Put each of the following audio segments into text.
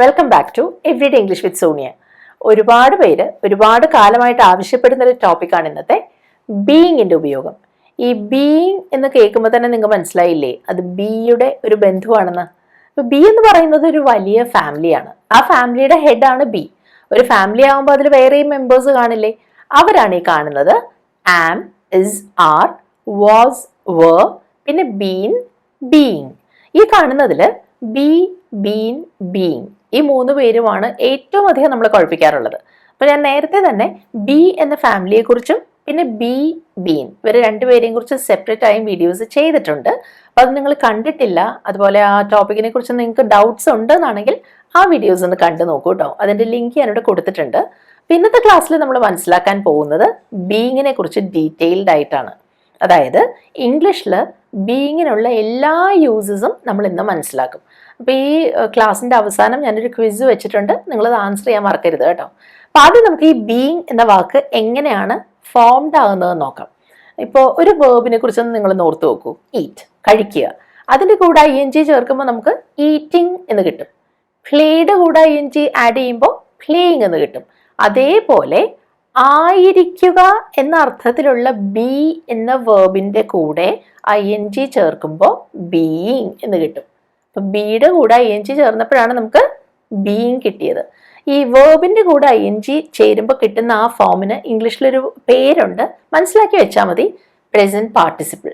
Welcome back to everyday English with Sonia. ഒരുപാട് പേര് ഒരുപാട് കാലമായിട്ട് ആവശ്യപ്പെടുന്ന ഒരു ടോപ്പിക്കാണ് ഇന്നത്തെ ബീയിങ്ങിന്റെ ഉപയോഗം. ഈ ബീയിങ് എന്ന് കേൾക്കുമ്പോൾ തന്നെ നിങ്ങൾക്ക് മനസ്സിലായില്ലേ അത് ബിയുടെ ഒരു ബന്ധുവാണെന്ന്. അപ്പൊ ബി എന്ന് പറയുന്നത് ഒരു വലിയ ഫാമിലിയാണ്. ആ ഫാമിലിയുടെ ഹെഡാണ് ബി. ഒരു ഫാമിലി ആകുമ്പോൾ അതിൽ വേറെയും മെമ്പേഴ്സ് കാണില്ലേ? അവരാണ് ഈ കാണുന്നത് ആം, ഇസ്, ആർ, വാസ്, വർ, പിന്നെ ബീൻ, ബീയിങ്. ഈ കാണുന്നതില് ബി, ബീൻ, ബീയിങ് ഈ മൂന്ന് പേരുമാണ് ഏറ്റവും അധികം നമ്മൾ കുഴപ്പിക്കാറുള്ളത്. അപ്പൊ ഞാൻ നേരത്തെ തന്നെ ബി എന്ന ഫാമിലിയെ കുറിച്ചും പിന്നെ ബി, ബീൻ ഇവർ രണ്ടുപേരെയും കുറിച്ച് സെപ്പറേറ്റ് ആയും വീഡിയോസ് ചെയ്തിട്ടുണ്ട്. അപ്പൊ അത് നിങ്ങൾ കണ്ടിട്ടില്ല, അതുപോലെ ആ ടോപ്പിക്കിനെ കുറിച്ച് നിങ്ങൾക്ക് ഡൗട്ട്സ് ഉണ്ടെന്നാണെങ്കിൽ ആ വീഡിയോസ് ഒന്ന് കണ്ടു നോക്കൂ കേട്ടോ. അതിന്റെ ലിങ്ക് ഞാനിവിടെ കൊടുത്തിട്ടുണ്ട്. ഇന്നത്തെ ക്ലാസ്സിൽ നമ്മൾ മനസ്സിലാക്കാൻ പോകുന്നത് ബീയിങ്ങിനെ കുറിച്ച് ഡീറ്റെയിൽഡ് ആയിട്ടാണ്. അതായത് ഇംഗ്ലീഷിൽ ബീയിങ്ങിനുള്ള എല്ലാ യൂസസും നമ്മൾ ഇന്ന് മനസ്സിലാക്കും. അപ്പോൾ ഈ ക്ലാസ്സിൻ്റെ അവസാനം ഞാനൊരു ക്വിസ് വെച്ചിട്ടുണ്ട്, നിങ്ങളത് ആൻസർ ചെയ്യാൻ മറക്കരുത് കേട്ടോ. അപ്പോൾ ആദ്യം നമുക്ക് ഈ ബീയിങ് എന്ന വാക്ക് എങ്ങനെയാണ് ഫോംഡ് ആകുന്നതെന്ന് നോക്കാം. ഇപ്പോൾ ഒരു വേർബിനെ കുറിച്ചൊന്ന് നിങ്ങൾ ഓർത്ത് നോക്കൂ. ഈറ്റ്, കഴിക്കുക. അതിൻ്റെ കൂടെ ING ചേർക്കുമ്പോൾ നമുക്ക് ഈറ്റിംഗ് എന്ന് കിട്ടും. പ്ലേയുടെ കൂടെ ING ആഡ് ചെയ്യുമ്പോൾ പ്ലേയിങ് എന്ന് കിട്ടും. അതേപോലെ ആയിരിക്കുക എന്ന അർത്ഥത്തിലുള്ള ബി എന്ന വേർബിന്റെ കൂടെ ING ചേർക്കുമ്പോൾ ബീയിങ് എന്ന് കിട്ടും. അപ്പൊ ബിയുടെ കൂടെ ING ചേർന്നപ്പോഴാണ് നമുക്ക് ബീയിങ് കിട്ടിയത്. ഈ വേർബിന്റെ കൂടെ ING ചേരുമ്പോൾ കിട്ടുന്ന ആ ഫോമിന് ഇംഗ്ലീഷിലൊരു പേരുണ്ട്, മനസ്സിലാക്കി വെച്ചാൽ മതി. Present participle.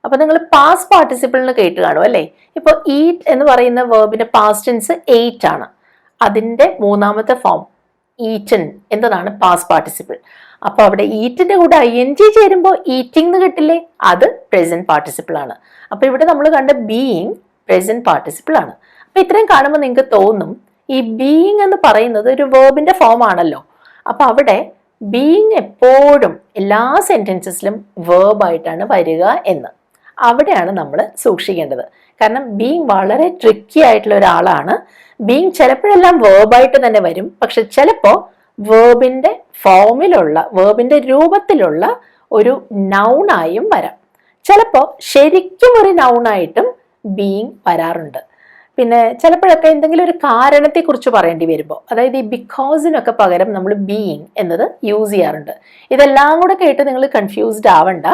അപ്പൊ നിങ്ങൾ പാസ്റ്റ് പാർട്ടിസിപ്പിളിന് കേട്ട് കാണും അല്ലേ? ഇപ്പൊ ഈറ്റ് എന്ന് പറയുന്ന വേർബിന്റെ പാസ്റ്റ് ടെൻസ് 8 ആണ്. അതിന്റെ മൂന്നാമത്തെ ഫോം ഈറ്റൻ എന്നതാണ് പാസ്റ്റ് പാർട്ടിസിപ്പിൾ. അപ്പൊ അവിടെ ഈറ്റിന്റെ കൂടെ ING ചേരുമ്പോൾ ഈറ്റിംഗ് എന്ന് കിട്ടില്ലേ? അത് പ്രസന്റ് പാർട്ടിസിപ്പിൾ ആണ്. അപ്പൊ ഇവിടെ നമ്മൾ കണ്ട ബീയിങ് പ്രസന്റ് പാർട്ടിസിപ്പിൾ ആണ്. അപ്പൊ ഇത്രയും കാണുമ്പോൾ നിങ്ങൾക്ക് തോന്നും ഈ ബീയിങ് എന്ന് പറയുന്നത് ഒരു വേർബിന്റെ ഫോം ആണല്ലോ. അപ്പൊ അവിടെ ബീയിങ് എപ്പോഴും എല്ലാ സെന്റൻസസിലും വേർബായിട്ടാണ് വരിക എന്ന്. അവിടെയാണ് നമ്മൾ സൂക്ഷിക്കേണ്ടത്. കാരണം ബീയിങ് വളരെ ട്രിക്കി ആയിട്ടുള്ള ഒരാളാണ്. ബീയിങ് ചിലപ്പോഴെല്ലാം വേർബായിട്ട് തന്നെ വരും, പക്ഷെ ചിലപ്പോൾ വേർബിന്റെ ഫോമിലുള്ള വേർബിന്റെ രൂപത്തിലുള്ള ഒരു നൗണായും വരാം. ചിലപ്പോൾ ശരിക്കും ഒരു നൗണായിട്ടും ബീയിങ് വരാറുണ്ട്. പിന്നെ ചിലപ്പോഴൊക്കെ എന്തെങ്കിലും ഒരു കാരണത്തെക്കുറിച്ച് പറയേണ്ടി വരുമ്പോൾ, അതായത് ഈ ബിക്കോസിനൊക്കെ പകരം നമ്മൾ ബീയിങ് എന്നത് യൂസ് ചെയ്യാറുണ്ട്. ഇതെല്ലാം കൂടെ കേട്ട് നിങ്ങൾ കൺഫ്യൂസ്ഡ് ആവണ്ട.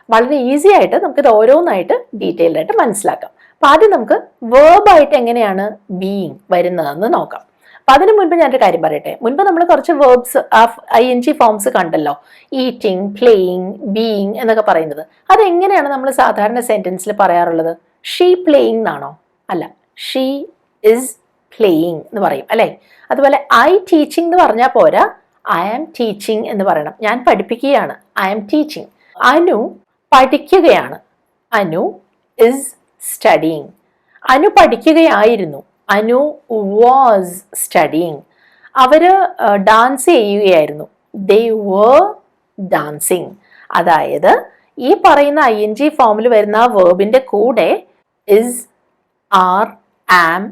വളരെ ഈസി ആയിട്ട് നമുക്കിത് ഓരോന്നായിട്ട് ഡീറ്റെയിൽഡ് ആയിട്ട് മനസ്സിലാക്കാം. അപ്പൊ ആദ്യം നമുക്ക് വേർബായിട്ട് എങ്ങനെയാണ് ബീയിങ് വരുന്നതെന്ന് നോക്കാം. അപ്പൊ അതിനു മുൻപ് ഞാനൊരു കാര്യം പറയട്ടെ. മുൻപ് നമ്മൾ കുറച്ച് വേർബ്സ് ING ഫോംസ് കണ്ടല്ലോ, ഈറ്റിംഗ്, പ്ലേയിങ്, ബീയിങ് എന്നൊക്കെ പറയുന്നത്. അതെങ്ങനെയാണ് നമ്മൾ സാധാരണ സെന്റൻസിൽ പറയാറുള്ളത്? ഷീ പ്ലേയിങ് എന്നാണോ? അല്ല, ഷീ ഇസ് പ്ലേയിങ് എന്ന് പറയും അല്ലേ? അതുപോലെ ഐ ടീച്ചിങ് എന്ന് പറഞ്ഞാൽ പോരാ, ഐ ആം ടീച്ചിങ് എന്ന് പറയണം. ഞാൻ പഠിപ്പിക്കുകയാണ്, ഐ ആം ടീച്ചിങ്. അനു പഠിക്കുകയാണ്, അനു ഇസ് സ്റ്റഡിയിങ്. അനു പഠിക്കുകയായിരുന്നു, അനു വാസ് സ്റ്റഡിയിങ്. അവര് ഡാൻസ് ചെയ്യുകയായിരുന്നു, ദേ വർ ഡാൻസിങ്. അതായത് ഈ പറയുന്ന ING ഫോമിൽ വരുന്ന ആ വേർബിന്റെ കൂടെ ഇസ്, ആർ, ആം,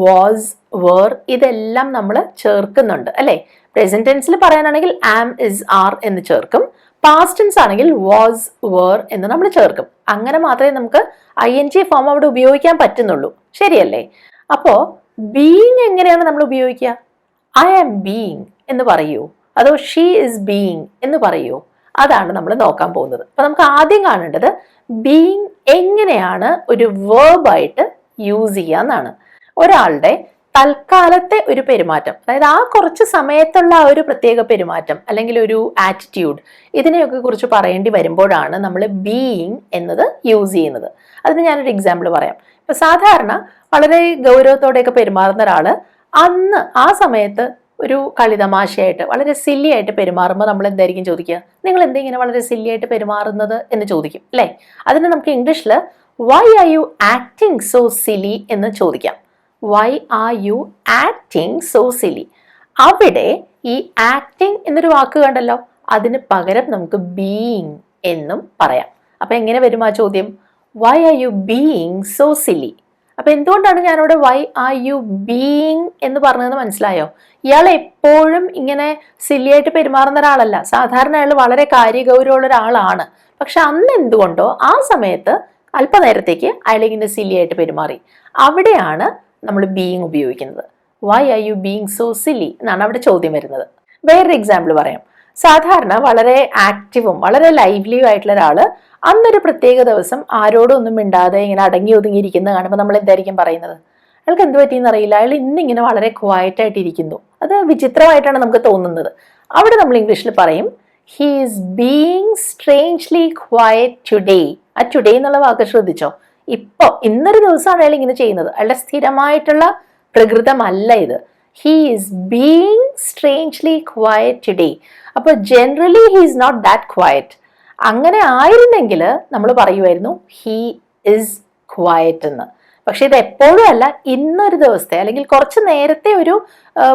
വാസ്, വർ ഇതെല്ലാം നമ്മൾ ചേർക്കുന്നുണ്ട് അല്ലേ? പ്രസന്റ് ടെൻസിൽ പറയാനാണെങ്കിൽ ആം, ഇസ്, ആർ എന്ന് ചേർക്കും. പാസ്റ്റ് ടെൻസ് ആണെങ്കിൽ വാസ്, വർ എന്ന് നമ്മൾ ചേർക്കും. അങ്ങനെ മാത്രമേ നമുക്ക് ING ഫോം അവിടെ ഉപയോഗിക്കാൻ പറ്റുന്നുള്ളൂ. ശരിയല്ലേ? അപ്പോ ബീയിങ് എങ്ങനെയാണ് നമ്മൾ ഉപയോഗിക്കുക? ഐ ആം ബീയിങ് എന്ന് പറയൂ, അതോ ഷീ ഇസ് ബീയിങ് എന്ന് പറയൂ? അതാണ് നമ്മൾ നോക്കാൻ പോകുന്നത്. അപ്പൊ നമുക്ക് ആദ്യം കാണേണ്ടത് ബീയിങ് എങ്ങനെയാണ് ഒരു വേർബായിട്ട് യൂസ് ചെയ്യാന്നാണ്. ഒരാളുടെ തൽക്കാലത്തെ ഒരു പെരുമാറ്റം, അതായത് ആ കുറച്ച് സമയത്തുള്ള ആ ഒരു പ്രത്യേക പെരുമാറ്റം അല്ലെങ്കിൽ ഒരു ആറ്റിറ്റ്യൂഡ്, ഇതിനെയൊക്കെ കുറിച്ച് പറയേണ്ടി വരുമ്പോഴാണ് നമ്മൾ ബീയിങ് എന്നത് യൂസ് ചെയ്യുന്നത്. അതിന് ഞാനൊരു എക്സാമ്പിൾ പറയാം. ഇപ്പൊ സാധാരണ വളരെ ഗൗരവത്തോടെയൊക്കെ പെരുമാറുന്ന ഒരാള് അന്ന് ആ സമയത്ത് ഒരു കളിതമാശയായിട്ട് വളരെ സില്ലി ആയിട്ട് പെരുമാറുമ്പോൾ നമ്മൾ എന്തായിരിക്കും ചോദിക്കുക? നിങ്ങൾ എന്തെങ്കിലും വളരെ സില്ലി ആയിട്ട് പെരുമാറുന്നത് എന്ന് ചോദിക്കും അല്ലേ? അതിന് നമുക്ക് ഇംഗ്ലീഷിൽ why are you acting so silly എന്ന് ചോദിക്കാം. Why are you acting so silly. അവിടെ ഈ ആക്ടിങ് എന്നൊരു വാക്ക് കണ്ടല്ലോ, അതിന് പകരം നമുക്ക് ബീയിങ് എന്നും പറയാം. അപ്പൊ എങ്ങനെ വരും ആ ചോദ്യം? Why are you being so silly. അപ്പൊ എന്തുകൊണ്ടാണ് ഞാനവിടെ വൈ ആർ യു ബീയിങ് എന്ന് പറഞ്ഞതെന്ന് മനസ്സിലായോ? ഇയാൾ എപ്പോഴും ഇങ്ങനെ സില്ലിയായിട്ട് പെരുമാറുന്ന ഒരാളല്ല. സാധാരണ അയാൾ വളരെ കാര്യഗൗരവമുള്ള ഒരാളാണ്. പക്ഷെ അന്ന് എന്തുകൊണ്ടോ ആ സമയത്ത് അല്പനേരത്തേക്ക് അയാൾ ഇങ്ങനെ സില്ലിയായിട്ട് പെരുമാറി. അവിടെയാണ് നമ്മൾ ബീയിങ് ഉപയോഗിക്കുന്നത്. Why are you being so silly എന്നാണ് അവിടെ ചോദ്യം വരുന്നത്. വേറൊരു എക്സാമ്പിൾ പറയാം. സാധാരണ വളരെ ആക്റ്റീവും വളരെ ലൈവ്ലിയും ആയിട്ടുള്ള ഒരാള് അന്നൊരു പ്രത്യേക ദിവസം ആരോടും ഒന്നും മിണ്ടാതെ ഇങ്ങനെ അടങ്ങി ഒതുങ്ങിയിരിക്കുന്നത് കാണുമ്പോൾ നമ്മൾ എന്തായിരിക്കും പറയുന്നത്? അയാൾക്ക് എന്ത് പറ്റിയെന്ന് അറിയില്ല, അയാൾ ഇന്നിങ്ങനെ വളരെ ക്വയറ്റ് ആയിട്ടിരിക്കുന്നു. അത് വിചിത്രമായിട്ടാണ് നമുക്ക് തോന്നുന്നത്. അവിടെ നമ്മൾ ഇംഗ്ലീഷിൽ പറയും he is being strangely quiet today. ആ ടുഡേ എന്നുള്ള വാക്ക് ശ്രദ്ധിച്ചോ? ഇന്നൊരു ദിവസമാണ് അയാൾ ഇങ്ങനെ ചെയ്യുന്നത്. അയാളുടെ സ്ഥിരമായിട്ടുള്ള പ്രകൃതമല്ല ഇത്. He is being strangely quiet today. അപ്പോൾ generally he is not that quiet. അങ്ങനെ ആയിരുന്നെങ്കിൽ നമ്മൾ പറയുമായിരുന്നു ഹി ഈസ് ക്വയറ്റ് എന്ന്. പക്ഷെ ഇത് എപ്പോഴും അല്ല, ഇന്നൊരു ദിവസത്തെ അല്ലെങ്കിൽ കുറച്ച് നേരത്തെ ഒരു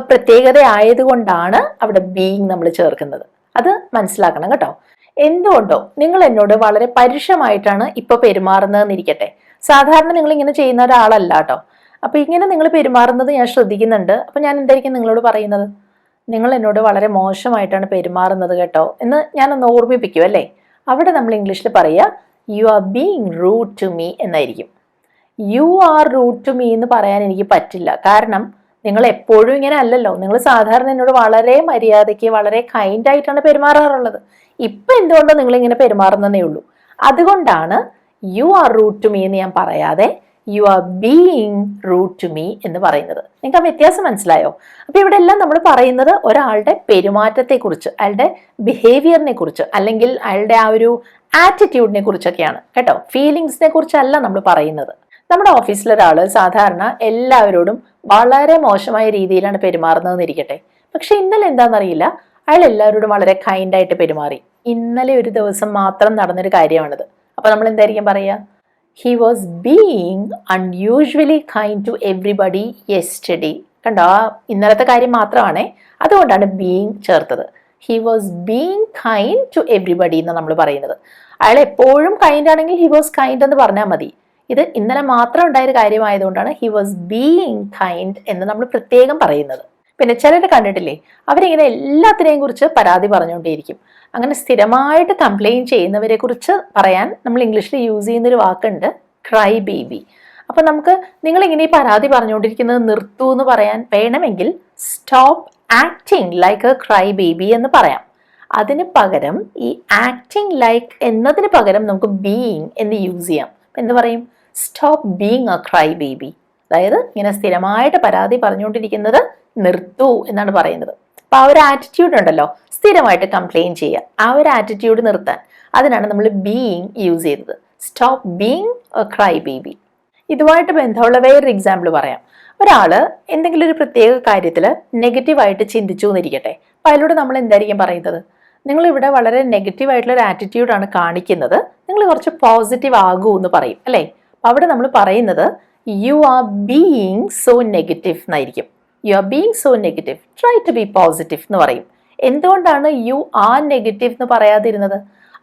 പ്രത്യേകത ആയതുകൊണ്ടാണ് അവിടെ ബീയിങ് നമ്മൾ ചേർക്കുന്നത്. അത് മനസ്സിലാക്കണം കേട്ടോ. എന്തുകൊണ്ടോ നിങ്ങൾ എന്നോട് വളരെ പരുഷമായിട്ടാണ് ഇപ്പൊ പെരുമാറുന്നതെന്നിരിക്കട്ടെ. സാധാരണ നിങ്ങൾ ഇങ്ങനെ ചെയ്യുന്ന ഒരാളല്ല കേട്ടോ. അപ്പൊ ഇങ്ങനെ നിങ്ങൾ പെരുമാറുന്നത് ഞാൻ ശ്രദ്ധിക്കുന്നുണ്ട്. അപ്പൊ ഞാൻ എന്തായിരിക്കും നിങ്ങളോട് പറയുന്നത്? നിങ്ങൾ എന്നോട് വളരെ മോശമായിട്ടാണ് പെരുമാറുന്നത് കേട്ടോ എന്ന് ഞാനൊന്ന് ഓർമ്മിപ്പിക്കും അല്ലേ? അവിടെ നമ്മൾ ഇംഗ്ലീഷിൽ പറയുക you are being rude to me എന്നായിരിക്കും. You are rude to me എന്ന് പറയാൻ എനിക്ക് പറ്റില്ല. കാരണം നിങ്ങൾ എപ്പോഴും ഇങ്ങനെ അല്ലല്ലോ. നിങ്ങൾ സാധാരണ എന്നോട് വളരെ മര്യാദയ്ക്ക് വളരെ കൈൻഡ് ആയിട്ടാണ് പെരുമാറാറുള്ളത്. ഇപ്പൊ എന്തുകൊണ്ടോ നിങ്ങൾ ഇങ്ങനെ പെരുമാറുന്നതേ ഉള്ളൂ. അതുകൊണ്ടാണ് you are rude to me എന്ന് ഞാൻ പറയാതെ you are being rude to me എന്ന് പറയുന്നത്. നിങ്ങൾക്ക് ആ വ്യത്യാസം മനസ്സിലായോ? അപ്പൊ ഇവിടെ എല്ലാം നമ്മൾ പറയുന്നത് ഒരാളുടെ പെരുമാറ്റത്തെക്കുറിച്ച്, അയാളുടെ ബിഹേവിയറിനെ കുറിച്ച്, അല്ലെങ്കിൽ അയാളുടെ ആ ഒരു ആറ്റിറ്റ്യൂഡിനെ കുറിച്ചൊക്കെയാണ് കേട്ടോ. ഫീലിങ്സിനെ കുറിച്ചല്ല നമ്മൾ പറയുന്നത്. നമ്മുടെ ഓഫീസിലൊരാൾ സാധാരണ എല്ലാവരോടും വളരെ മോശമായ രീതിയിലാണ് പെരുമാറുന്നതെന്ന് ഇരിക്കട്ടെ. പക്ഷെ ഇന്നലെ എന്താണെന്നറിയില്ല, അയാൾ എല്ലാവരോടും വളരെ കൈൻഡായിട്ട് പെരുമാറി. ഇന്നലെ ഒരു ദിവസം മാത്രം നടന്നൊരു കാര്യമാണിത്. അപ്പൊ നമ്മൾ എന്തായിരിക്കും പറയുക? He was being unusually kind to everybody yesterday. കണ്ടോ, ആ ഇന്നലത്തെ കാര്യം മാത്രമാണേ, അതുകൊണ്ടാണ് ബീയിങ് ചേർത്തത്. He was being kind to everybody എന്ന് നമ്മൾ പറയുന്നത്. അയാൾ എപ്പോഴും കൈൻഡ് ആണെങ്കിൽ ഹി വാസ് കൈൻഡ് എന്ന് പറഞ്ഞാൽ മതി. ഇത് ഇന്നലെ മാത്രം ഉണ്ടായൊരു കാര്യമായതുകൊണ്ടാണ് ഹി വാസ് ബീയിങ് കൈൻഡ് എന്ന് നമ്മൾ പ്രത്യേകം പറയുന്നത്. പിന്നെ ചിലരെ കണ്ടിട്ടില്ലേ, അവരിങ്ങനെ എല്ലാത്തിനെയും കുറിച്ച് പരാതി പറഞ്ഞുകൊണ്ടേയിരിക്കും. അങ്ങനെ സ്ഥിരമായിട്ട് കംപ്ലയിൻറ്റ് ചെയ്യുന്നവരെ കുറിച്ച് പറയാൻ നമ്മൾ ഇംഗ്ലീഷിൽ യൂസ് ചെയ്യുന്നൊരു വാക്കുണ്ട്, ക്രൈ ബേബി. അപ്പൊ നമുക്ക് നിങ്ങളിങ്ങനെ ഈ പരാതി പറഞ്ഞുകൊണ്ടിരിക്കുന്നത് നിർത്തൂ എന്ന് പറയാൻ വേണമെങ്കിൽ stop acting like A cry baby എന്ന് പറയാം. അതിന് പകരം ഈ ആക്ടിങ് ലൈക്ക് എന്നതിന് പകരം നമുക്ക് ബീയിങ് എന്ന് യൂസ് ചെയ്യാം. എന്ന് പറയും stop being A cry baby. അതായത് ഇങ്ങനെ സ്ഥിരമായിട്ട് പരാതി പറഞ്ഞുകൊണ്ടിരിക്കുന്നത് നിർത്തൂ എന്നാണ് പറയുന്നത്. അപ്പൊ ആ ഒരു ആറ്റിറ്റ്യൂഡ് ഉണ്ടല്ലോ, സ്ഥിരമായിട്ട് കംപ്ലയിൻ ചെയ്യുക, ആ ഒരു ആറ്റിറ്റ്യൂഡ് നിർത്താൻ, അതിനാണ് നമ്മൾ ബീയിങ് യൂസ് ചെയ്തത്. Stop being A cry baby. ഇതുമായിട്ട് ബന്ധമുള്ള വേറൊരു എക്സാമ്പിൾ പറയാം. ഒരാള് എന്തെങ്കിലും ഒരു പ്രത്യേക കാര്യത്തിൽ നെഗറ്റീവായിട്ട് ചിന്തിച്ചു എന്നിരിക്കട്ടെ. അപ്പൊ അതിലൂടെ നമ്മൾ എന്തായിരിക്കും പറയുന്നത്? നിങ്ങൾ ഇവിടെ വളരെ നെഗറ്റീവ് ആയിട്ടുള്ള ഒരു ആറ്റിറ്റ്യൂഡാണ് കാണിക്കുന്നത്, നിങ്ങൾ കുറച്ച് പോസിറ്റീവ് ആകൂ എന്ന് പറയും അല്ലേ? അവിടെ നമ്മൾ പറയുന്നത് you are being so negative എന്നായിരിക്കും. You are being so negative, try to be positive എന്ന് പറയും. എന്തുകൊണ്ടാണ് യു ആർ നെഗറ്റീവ് എന്ന് പറയാതിരുന്നത്?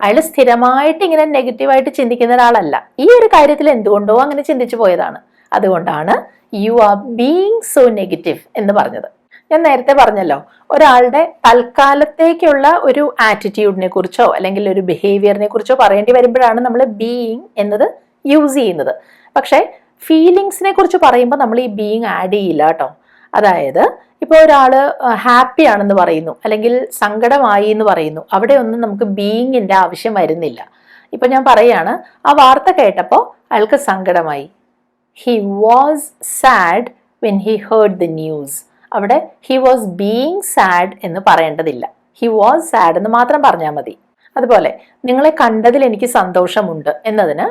അയാൾ സ്ഥിരമായിട്ട് ഇങ്ങനെ നെഗറ്റീവായിട്ട് ചിന്തിക്കുന്ന ഒരാളല്ല. ഈ ഒരു കാര്യത്തിൽ എന്തുകൊണ്ടോ അങ്ങനെ ചിന്തിച്ചു പോയതാണ്. അതുകൊണ്ടാണ് you are being so negative എന്ന് പറഞ്ഞത്. ഞാൻ നേരത്തെ പറഞ്ഞല്ലോ, ഒരാളുടെ തൽക്കാലത്തേക്കുള്ള ഒരു ആറ്റിറ്റ്യൂഡിനെ കുറിച്ചോ അല്ലെങ്കിൽ ഒരു ബിഹേവിയറിനെ കുറിച്ചോ പറയേണ്ടി വരുമ്പോഴാണ് നമ്മൾ ബീയിങ് എന്നത് യൂസ് ചെയ്യുന്നത്. പക്ഷേ ഫീലിങ്സിനെ കുറിച്ച് പറയുമ്പോൾ നമ്മൾ ഈ ബീയിങ് ആഡ് ചെയ്യില്ല കേട്ടോ. അതായത് ഇപ്പോൾ ഒരാൾ ഹാപ്പി ആണെന്ന് പറയുന്നു അല്ലെങ്കിൽ സങ്കടമായി എന്ന് പറയുന്നു, അവിടെ ഒന്നും നമുക്ക് ബീയിങ്ങിൻ്റെ ആവശ്യം വരുന്നില്ല. ഇപ്പൊ ഞാൻ പറയാണ്, ആ വാർത്ത കേട്ടപ്പോൾ അയാൾക്ക് സങ്കടമായി. He was sad when he heard the news. അവിടെ ഹി വാസ് ബീയിങ് സാഡ് എന്ന് പറയേണ്ടതില്ല, ഹി വാസ് സാഡ് എന്ന് മാത്രം പറഞ്ഞാൽ മതി. അതുപോലെ നിങ്ങളെ കണ്ടതിൽ എനിക്ക് സന്തോഷമുണ്ട് എന്നതിന്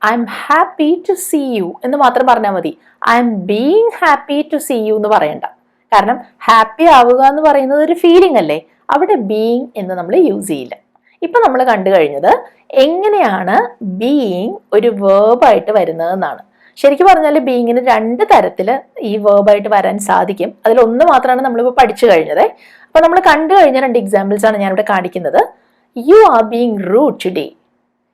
I am happy to see you എന്ന് മാത്രം പറഞ്ഞാൽ മതി. I am being happy to see you എന്ന് പറയണ്ട. കാരണം ഹാപ്പി ആവുക എന്ന് പറയുന്നത് ഒരു ഫീലിംഗ് അല്ലേ, അവിടെ ബീയിങ് എന്ന് നമ്മൾ യൂസ് ചെയ്യില്ല. ഇപ്പൊ നമ്മൾ കണ്ടു കഴിഞ്ഞത് എങ്ങനെയാണ് ബീയിങ് ഒരു വേർബായിട്ട് വരുന്നതെന്നാണ്. ശരിക്കും പറഞ്ഞാൽ ബീയിങ്ങിന് രണ്ട് തരത്തിൽ ഈ വേർബായിട്ട് വരാൻ സാധിക്കും. അതിലൊന്ന് മാത്രമാണ് നമ്മളിപ്പോൾ പഠിച്ചു കഴിഞ്ഞത്. അപ്പൊ നമ്മൾ കണ്ടു കഴിഞ്ഞ രണ്ട് എക്സാമ്പിൾസ് ആണ് ഞാനിവിടെ കാണിക്കുന്നത്. You are being rude today,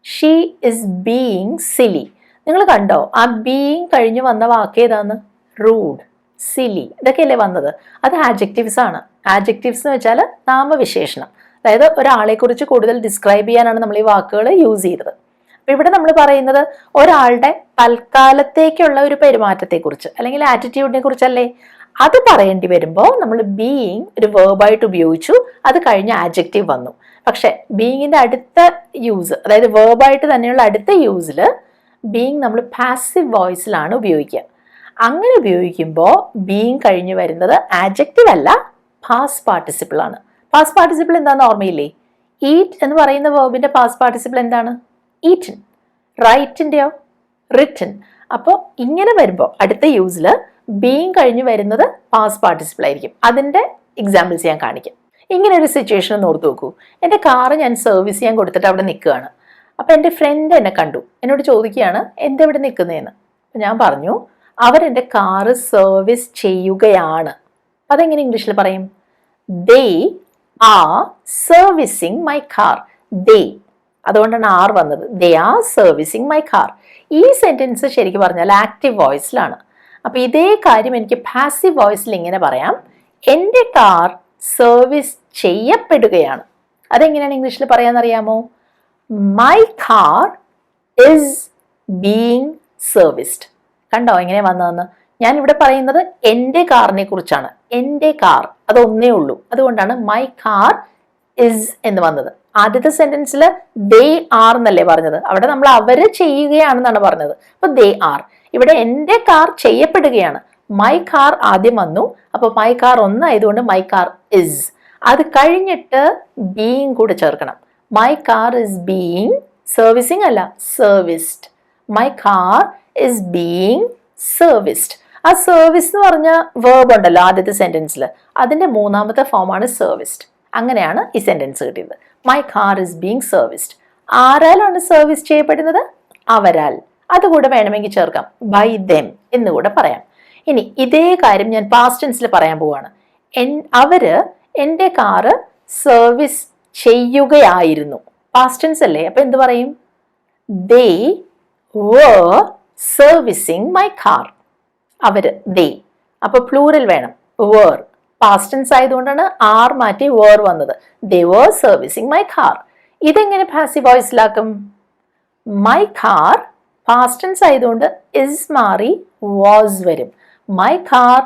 she is being silly. നിങ്ങൾ കണ്ടോ, ആ ബീയിങ് കഴിഞ്ഞ് വന്ന വാക്ക് ഏതാന്ന്? റൂഡ്, സിലി, ഇതൊക്കെയല്ലേ വന്നത്? അത് ആഡ്ജക്റ്റീവ്സ് ആണ്. ആഡ്ജക്റ്റീവ്സ് എന്ന് വെച്ചാൽ നാമവിശേഷണം. അതായത് ഒരാളെ കുറിച്ച് കൂടുതൽ ഡിസ്ക്രൈബ് ചെയ്യാനാണ് നമ്മൾ ഈ വാക്കുകൾ യൂസ് ചെയ്തത്. അപ്പൊ ഇവിടെ നമ്മൾ പറയുന്നത് ഒരാളുടെ തൽക്കാലത്തേക്കുള്ള ഒരു പെരുമാറ്റത്തെക്കുറിച്ച് അല്ലെങ്കിൽ ആറ്റിറ്റ്യൂഡിനെ കുറിച്ചല്ലേ. അത് പറയേണ്ടി വരുമ്പോൾ നമ്മൾ ബീയിങ് ഒരു വേർബായിട്ട് ഉപയോഗിച്ചു, അത് കഴിഞ്ഞ് ആഡ്ജക്റ്റീവ് വന്നു. പക്ഷെ ബീയിങ്ങിന്റെ അടുത്ത യൂസ്, അതായത് വേർബായിട്ട് തന്നെയുള്ള അടുത്ത യൂസിൽ ബീയിങ് നമ്മൾ പാസീവ് വോയിസിലാണ് ഉപയോഗിക്കുക. അങ്ങനെ ഉപയോഗിക്കുമ്പോൾ ബീയിങ് കഴിഞ്ഞ് വരുന്നത് ആഡ്ജക്റ്റീവ് അല്ല, പാസ്റ്റ് പാർട്ടിസിപ്പിൾ ആണ്. പാസ്റ്റ് പാർട്ടിസിപ്പിൾ എന്താണെന്ന് ഓർമ്മയില്ലേ? ഈറ്റ് എന്ന് പറയുന്ന വേർബിന്റെ പാസ്റ്റ് പാർട്ടിസിപ്പിൾ എന്താണ്? ഈറ്റൻ. റൈറ്റിന്റെയോ? റിട്ടൺ. അപ്പോൾ ഇങ്ങനെ വരുമ്പോൾ അടുത്ത യൂസിൽ ബീയിങ് കഴിഞ്ഞ് വരുന്നത് പാസ്റ്റ് പാർട്ടിസിപ്പിൾ ആയിരിക്കും. അതിന്റെ എക്സാമ്പിൾസ് ഞാൻ കാണിക്കാം. ഇങ്ങനെ ഒരു സിറ്റുവേഷൻ ഒന്ന് ഓർത്ത് നോക്കൂ. എൻ്റെ കാറ് ഞാൻ സർവീസ് ചെയ്യാൻ കൊടുത്തിട്ട് അവിടെ നിൽക്കുകയാണ്. അപ്പം എൻ്റെ ഫ്രണ്ട് എന്നെ കണ്ടു, എന്നോട് ചോദിക്കുകയാണ് എന്തെവിടെ നിൽക്കുന്നതെന്ന്. ഞാൻ പറഞ്ഞു അവരെൻ്റെ കാറ് സർവീസ് ചെയ്യുകയാണ്. അതെങ്ങനെ ഇംഗ്ലീഷിൽ പറയും? They are servicing my car. They, അതുകൊണ്ടാണ് ആർ വന്നത്. They are servicing my car. ഈ സെന്റൻസ് ശരിക്കും പറഞ്ഞാൽ ആക്റ്റീവ് വോയിസിലാണ്. അപ്പൊ ഇതേ കാര്യം എനിക്ക് പാസീവ് വോയിസിൽ ഇങ്ങനെ പറയാം, എൻ്റെ കാർ സർവീസ് ചെയ്യപ്പെടുകയാണ്. അതെങ്ങനെയാണ് ഇംഗ്ലീഷിൽ പറയാന്നറിയാമോ? My car is being serviced. കണ്ടോ എങ്ങനെ വന്നതെന്ന്? ഞാൻ ഇവിടെ പറയുന്നത് എൻ്റെ കാറിനെ കുറിച്ചാണ്. എൻ്റെ കാർ അതൊന്നേ ഉള്ളൂ, അതുകൊണ്ടാണ് മൈ കാർ ഇസ് എന്ന് വന്നത്. ആദ്യത്തെ സെന്റൻസിൽ ദേ ആർ എന്നല്ലേ പറഞ്ഞത്, അവിടെ നമ്മൾ അവര് ചെയ്യുകയാണെന്നാണ് പറഞ്ഞത്. അപ്പൊ ദേ ആർ. ഇവിടെ എൻ്റെ കാർ ചെയ്യപ്പെടുകയാണ്. മൈ കാർ ആദ്യം വന്നു, അപ്പൊ മൈ കാർ ഒന്നായതുകൊണ്ട് മൈ കാർ ഇസ്. അത് കഴിഞ്ഞിട്ട് ബീയിങ് കൂടെ ചേർക്കണം. My car is being servicing അല്ല, serviced. My car is being serviced. ആ സർവീസ് എന്ന് പറഞ്ഞ വേർബ് ഉണ്ടല്ലോ ആദ്യത്തെ സെന്റൻസിൽ, അതിന്റെ മൂന്നാമത്തെ ഫോമാണ് സർവീസ്ഡ്. അങ്ങനെയാണ് ഈ സെന്റൻസ് കിട്ടിയത്. My car is being serviced. ആരാലാണ് സർവീസ് ചെയ്യപ്പെടുന്നത്? അവരാൽ. അതുകൂടെ വേണമെങ്കിൽ ചേർക്കാം, ബൈ ദെം എന്നുകൂടെ പറയാം. ഇനി ഇതേ കാര്യം ഞാൻ പാസ്റ്റ് ടെൻസിൽ പറയാൻ പോവാണ്. അവര് എൻ്റെ കാറ് സർവീസ് ചെയ്യുകയായിരുന്നു. പാസ്റ്റ് ടെൻസ് അല്ലേ, അപ്പൊ എന്ത് പറയും? ദേ were servicing my car. അവര്, ദേ. അപ്പൊ പ്ലൂറൽ വേണം, were. പാസ്റ്റ് ടെൻസ് ആയതുകൊണ്ടാണ് ആർ മാറ്റി were വന്നത്. They were servicing my car. ഇതെങ്ങനെ പാസീവ് വോയിസിലാക്കും? മൈ കാർ പാസ്റ്റ് ടെൻസ് ആയതുകൊണ്ട് ഇസ് മാറി വാസ് വരും. മൈ കാർ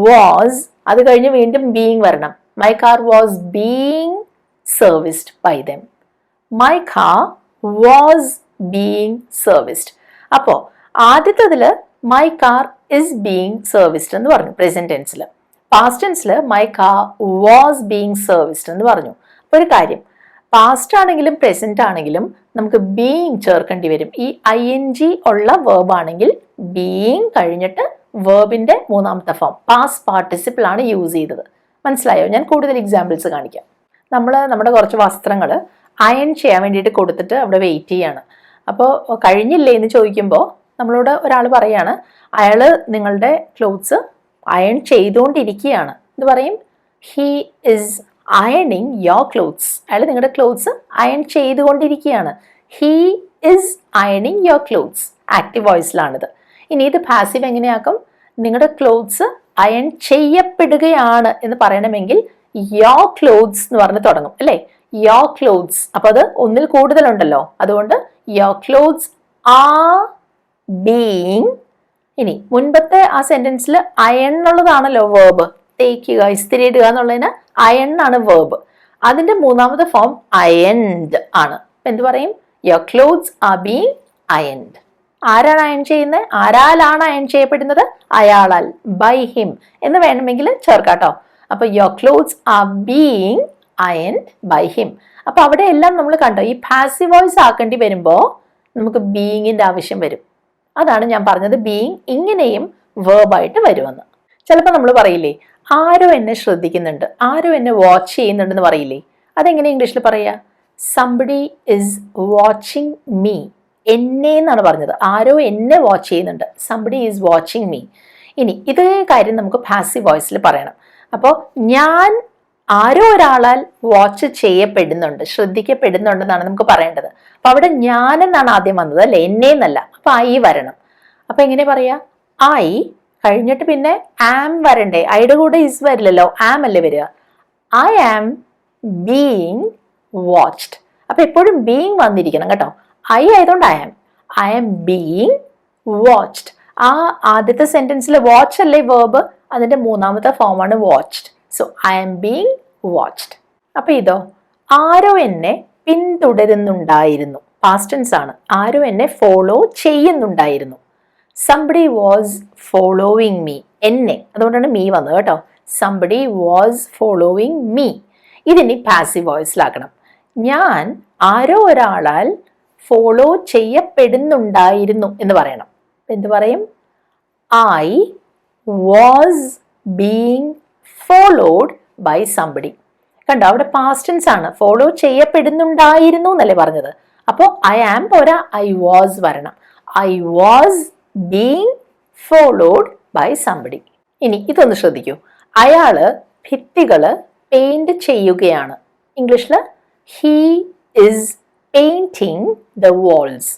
വാസ്, അത് കഴിഞ്ഞ് വീണ്ടും ബീയിങ് വരണം. My car was being serviced by them. My car was being serviced. അപ്പോൾ ആദ്യത്തതിൽ my car is being serviced എന്ന് പറഞ്ഞു പ്രസന്റ് ടെൻസിൽ. പാസ്റ്റ് ടെൻസിൽ my car was being serviced എന്ന് പറഞ്ഞു. അപ്പോൾ ഒരു കാര്യം, പാസ്റ്റ് ആണെങ്കിലും പ്രസന്റ് ആണെങ്കിലും നമുക്ക് ബീയിങ് ചേർക്കേണ്ടി വരും. ഈ ING ഉള്ള വേർബ് ആണെങ്കിൽ ബീയിങ് കഴിഞ്ഞിട്ട് വേർബിന്റെ മൂന്നാമത്തെ ഫോം പാസ്റ്റ് പാർട്ടിസിപ്പിൾ ആണ് യൂസ് ചെയ്തത്. മനസ്സിലായോ? ഞാൻ കൂടുതൽ എക്സാമ്പിൾസ് കാണിക്കാം. നമ്മുടെ കുറച്ച് വസ്ത്രങ്ങൾ അയൺ ചെയ്യാൻ വേണ്ടിയിട്ട് കൊടുത്തിട്ട് അവിടെ വെയിറ്റ് ചെയ്യാണ്. അപ്പോൾ കഴിഞ്ഞില്ലേ എന്ന് ചോദിക്കുമ്പോൾ നമ്മളോട് ഒരാൾ പറയാണ്, അയാൾ നിങ്ങളുടെ ക്ലോത്ത്സ് അയൺ ചെയ്തുകൊണ്ടിരിക്കുകയാണ് എന്ന് പറയും. ഹി ഇസ് അയണിങ് യോർ ക്ലോത്ത്സ്. അയാൾ നിങ്ങളുടെ ക്ലോത്ത്സ് അയൺ ചെയ്തുകൊണ്ടിരിക്കുകയാണ്. ഹി ഇസ് അയണിങ് യോർ ക്ലോത്ത്സ്. ആക്റ്റീവ് വോയിസിലാണിത്. ഇനി ഇത് പാസീവ് എങ്ങനെയാക്കും? നിങ്ങളുടെ ക്ലോത്ത്സ് അയൺ ചെയ്യപ്പെടുകയാണ് എന്ന് പറയണമെങ്കിൽ യോർ ക്ലോത്ത്സ് എന്ന് പറഞ്ഞ് തുടങ്ങും അല്ലേ? Your clothes. അപ്പൊ അത് ഒന്നിൽ കൂടുതലുണ്ടല്ലോ, അതുകൊണ്ട് യോർ ക്ലോത്ത്സ് ആർ ബീയിങ്. ഇനി മുൻപത്തെ ആ സെന്റൻസിൽ അയൺ എന്നുള്ളതാണല്ലോ വേർബ്. തേക്കുക, ഇസ്തിരി ഇടുക എന്നുള്ളതിന് അയൺ ആണ് വേർബ്. അതിന്റെ മൂന്നാമത്തെ ഫോം അയൺഡ് ആണ്. എന്ത് പറയും? Your clothes are being ironed. ആരാണ് അയൺ ചെയ്യുന്നത്? ആരാലാണ് അയൺ ചെയ്യപ്പെടുന്നത്? അയാളാൽ, ബൈ ഹിം എന്ന് വേണമെങ്കിൽ ചേർക്കാട്ടോ. അപ്പൊ your clothes are being ironed by him. അപ്പൊ അവിടെ എല്ലാം നമ്മൾ കണ്ടോ, ഈ പാസീവ് വോയിസ് ആക്കേണ്ടി വരുമ്പോൾ നമുക്ക് ബീയിങ്ങിന്റെ ആവശ്യം വരും. അതാണ് ഞാൻ പറഞ്ഞത്, ബീയിങ് ഇങ്ങനെയും വേർബായിട്ട് വരുമെന്ന്. ചിലപ്പോൾ നമ്മൾ പറയില്ലേ, ആരോ എന്നെ ശ്രദ്ധിക്കുന്നുണ്ട്, ആരോ എന്നെ വാച്ച് ചെയ്യുന്നുണ്ടെന്ന് പറയില്ലേ? അതെങ്ങനെ ഇംഗ്ലീഷിൽ പറയാ? Somebody is watching me. എന്നെ എന്നാണ് പറഞ്ഞത്, ആരോ എന്നെ വാച്ച് ചെയ്യുന്നുണ്ട്. Somebody is watching me. ഇനി ഇതേ കാര്യം നമുക്ക് പാസീവ് വോയിസിൽ പറയണം. അപ്പോൾ ഞാൻ ആരോ ഒരാളാൽ വാച്ച് ചെയ്യപ്പെടുന്നുണ്ട്, ശ്രദ്ധിക്കപ്പെടുന്നുണ്ടെന്നാണ് നമുക്ക് പറയേണ്ടത്. അപ്പൊ അവിടെ ഞാൻ എന്നാണ് ആദ്യം വന്നത് അല്ലെ, എന്നെ എന്നല്ല. അപ്പൊ ഐ വരണം. അപ്പൊ എങ്ങനെ പറയാ? ഐ കഴിഞ്ഞിട്ട് പിന്നെ ആം വരണ്ടേ? ഐയുടെ കൂടെ ഇസ് വരില്ലല്ലോ, ആം അല്ലേ വരിക. I am being watched. അപ്പൊ എപ്പോഴും ബീയിങ് വന്നിരിക്കണം കേട്ടോ. ഐ ആയതുകൊണ്ട് ഐ ആം ബീയിങ് വാച്ച്ഡ്. ആ ആദ്യത്തെ സെന്റൻസിൽ വാച്ച് അല്ലേ വേർബ്, അതിൻ്റെ മൂന്നാമത്തെ ഫോമാണ് watched. So I am being watched. അപ്പോൾ ഇതോ, ആരോ എന്നെ പിന്തുടരുന്നുണ്ടായിരുന്നു. പാസ്റ്റ് ടെൻസ് ആണ്. ആരോ എന്നെ ഫോളോ ചെയ്യുന്നുണ്ടായിരുന്നു. Somebody was following me. എന്നെ, അതുകൊണ്ടാണ് മീ വന്നത് കേട്ടോ. Somebody was following me. ഇതിനി പാസീവ് വോയിസിലാക്കണം. ഞാൻ ആരോ ഒരാളാൽ ഫോളോ ചെയ്യപ്പെടുന്നുണ്ടായിരുന്നു എന്ന് പറയണം. എന്ത് പറയും? I was being followed by somebody. കണ്ടോ, അവിടെ പാസ്റ്റ് ടെൻസ് ആണ്. ഫോളോ ചെയ്യപ്പെടുന്നുണ്ടായിരുന്നു എന്നല്ലേ പറഞ്ഞത്. അപ്പോൾ ഐ ആം പോരാ, ഐ വാസ് വരണം. I was being followed by somebody. ഇനി ഇതൊന്ന് ശ്രദ്ധിക്കൂ. അയാള് ഭിത്തികള് പെയിന്റ് ചെയ്യുകയാണ്. ഇംഗ്ലീഷില് he is painting the walls.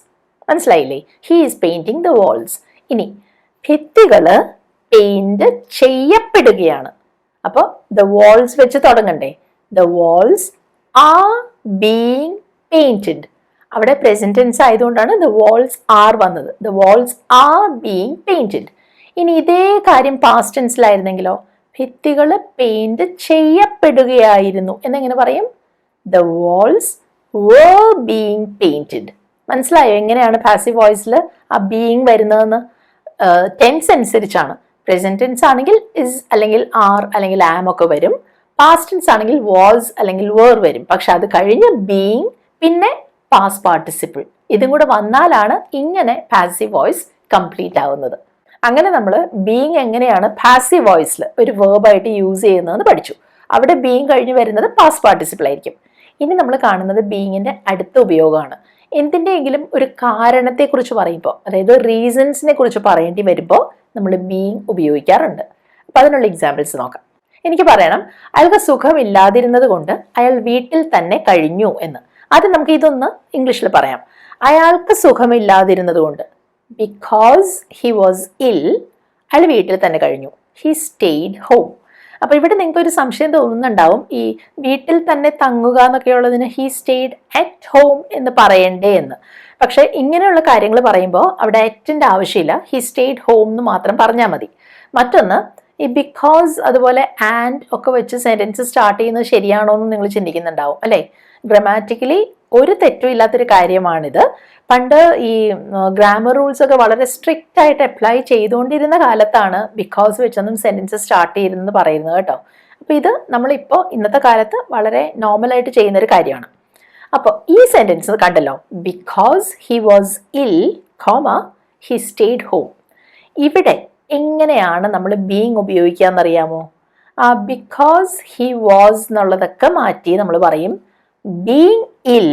മനസ്സിലായില്ലേ? He is painting the walls. ഇനി ഭിത്തികള് പെയിന്റ് ചെയ്യപ്പെടുകയാണ്. അപ്പോൾ ദ വാൾസ് വെച്ച് തുടങ്ങണ്ടേ? The walls are being painted. അവിടെ പ്രസന്റ് ടെൻസ് ആയതുകൊണ്ടാണ് ദ വാൾസ് ആർ വന്നത്. The walls are being painted. ഇനി ഇതേ കാര്യം പാസ്റ്റ് ടെൻസിലായിരുന്നെങ്കിലോ? ഭിത്തികൾ പെയിന്റ് ചെയ്യപ്പെടുകയായിരുന്നു എന്നെങ്ങനെ പറയും? The walls were being painted. മനസ്സിലായോ എങ്ങനെയാണ് പാസീവ് വോയിസിൽ ആ ബീയിങ് വരുന്നതെന്ന്? ടെൻസ് അനുസരിച്ചാണ്. പ്രസന്റ് ടെൻസ് ആണെങ്കിൽ ഇസ് അല്ലെങ്കിൽ ആർ അല്ലെങ്കിൽ ആം ഒക്കെ വരും. പാസ്റ്റ് ടെൻസ് ആണെങ്കിൽ വാസ് അല്ലെങ്കിൽ വേർ വരും. പക്ഷെ അത് കഴിഞ്ഞ് ബീയിങ്, പിന്നെ പാസ്റ്റ് പാർട്ടിസിപ്പിൾ, ഇതും കൂടെ വന്നാലാണ് ഇങ്ങനെ പാസീവ് വോയിസ് കംപ്ലീറ്റ് ആവുന്നത്. അങ്ങനെ നമ്മൾ ബീയിങ് എങ്ങനെയാണ് പാസീവ് വോയിസിൽ ഒരു വേർബായിട്ട് യൂസ് ചെയ്യുന്നതെന്ന് പഠിച്ചു. അവിടെ ബീയിങ് കഴിഞ്ഞ് വരുന്നത് പാസ്റ്റ് പാർട്ടിസിപ്പിൾ ആയിരിക്കും. ഇനി നമ്മൾ കാണുന്നത് ബീയിങ്ങിന്റെ അടുത്ത ഉപയോഗമാണ്. എന്തിൻ്റെയെങ്കിലും ഒരു കാരണത്തെക്കുറിച്ച് പറയുമ്പോൾ, അതായത് റീസൺസിനെ കുറിച്ച് പറയേണ്ടി വരുമ്പോൾ നമ്മൾ ബീയിങ് ഉപയോഗിക്കാറുണ്ട്. അപ്പം അതിനുള്ള എക്സാമ്പിൾസ് നോക്കാം. എനിക്ക് പറയണം, അയാൾക്ക് സുഖമില്ലാതിരുന്നത് കൊണ്ട് അയാൾ വീട്ടിൽ തന്നെ കഴിഞ്ഞു എന്ന്. ആദ്യം നമുക്ക് ഇതൊന്ന് ഇംഗ്ലീഷിൽ പറയാം. അയാൾക്ക് സുഖമില്ലാതിരുന്നത് കൊണ്ട്, ബിക്കോസ് ഹി വാസ് ഇൽ, അയാൾ വീട്ടിൽ തന്നെ കഴിഞ്ഞു. He stayed home. അപ്പോൾ ഇവിടെ നിങ്ങൾക്ക് ഒരു സംശയം തോന്നുന്നുണ്ടാവും, ഈ വീട്ടിൽ തന്നെ തങ്ങുക എന്നൊക്കെയുള്ളതിന് ഹി സ്റ്റേയ്ഡ് അറ്റ് ഹോം എന്ന് പറയണ്ടേ എന്ന്. പക്ഷെ ഇങ്ങനെയുള്ള കാര്യങ്ങൾ പറയുമ്പോൾ അവിടെ അറ്റിൻ്റെ ആവശ്യമില്ല, ഹി സ്റ്റേയ്ഡ് ഹോം എന്ന് മാത്രം പറഞ്ഞാൽ മതി. മറ്റൊന്ന്, ഈ ബിക്കോസ് അതുപോലെ ആൻഡ് ഒക്കെ വെച്ച് സെന്റൻസ് സ്റ്റാർട്ട് ചെയ്യുന്നത് ശരിയാണോ എന്ന് നിങ്ങൾ ചിന്തിക്കുന്നുണ്ടാവും അല്ലേ? ഗ്രാമാറ്റിക്കലി ഒരു തെറ്റും ഇല്ലാത്തൊരു കാര്യമാണിത്. പണ്ട് ഈ ഗ്രാമർ റൂൾസ് ഒക്കെ വളരെ സ്ട്രിക്റ്റ് ആയിട്ട് അപ്ലൈ ചെയ്തുകൊണ്ടിരുന്ന കാലത്താണ് ബിക്കോസ് വെച്ചൊന്നും സെന്റൻസ് സ്റ്റാർട്ട് ചെയ്യുന്നത് പറയുന്നത് കേട്ടോ. അപ്പോൾ ഇത് നമ്മളിപ്പോൾ ഇന്നത്തെ കാലത്ത് വളരെ നോർമലായിട്ട് ചെയ്യുന്നൊരു കാര്യമാണ്. അപ്പോൾ ഈ സെന്റൻസ് കണ്ടല്ലോ, ബിക്കോസ് ഹി വാസ് ഇൽ, ഹി സ്റ്റേയ്ഡ് ഹോം. ഇവിടെ എങ്ങനെയാണ് നമ്മൾ ബീയിങ് ഉപയോഗിക്കുക എന്നറിയാമോ? ആ ബിക്കോസ് ഹി വാസ് എന്നുള്ളതൊക്കെ മാറ്റി നമ്മൾ പറയും ബീയിങ് ഇൽ,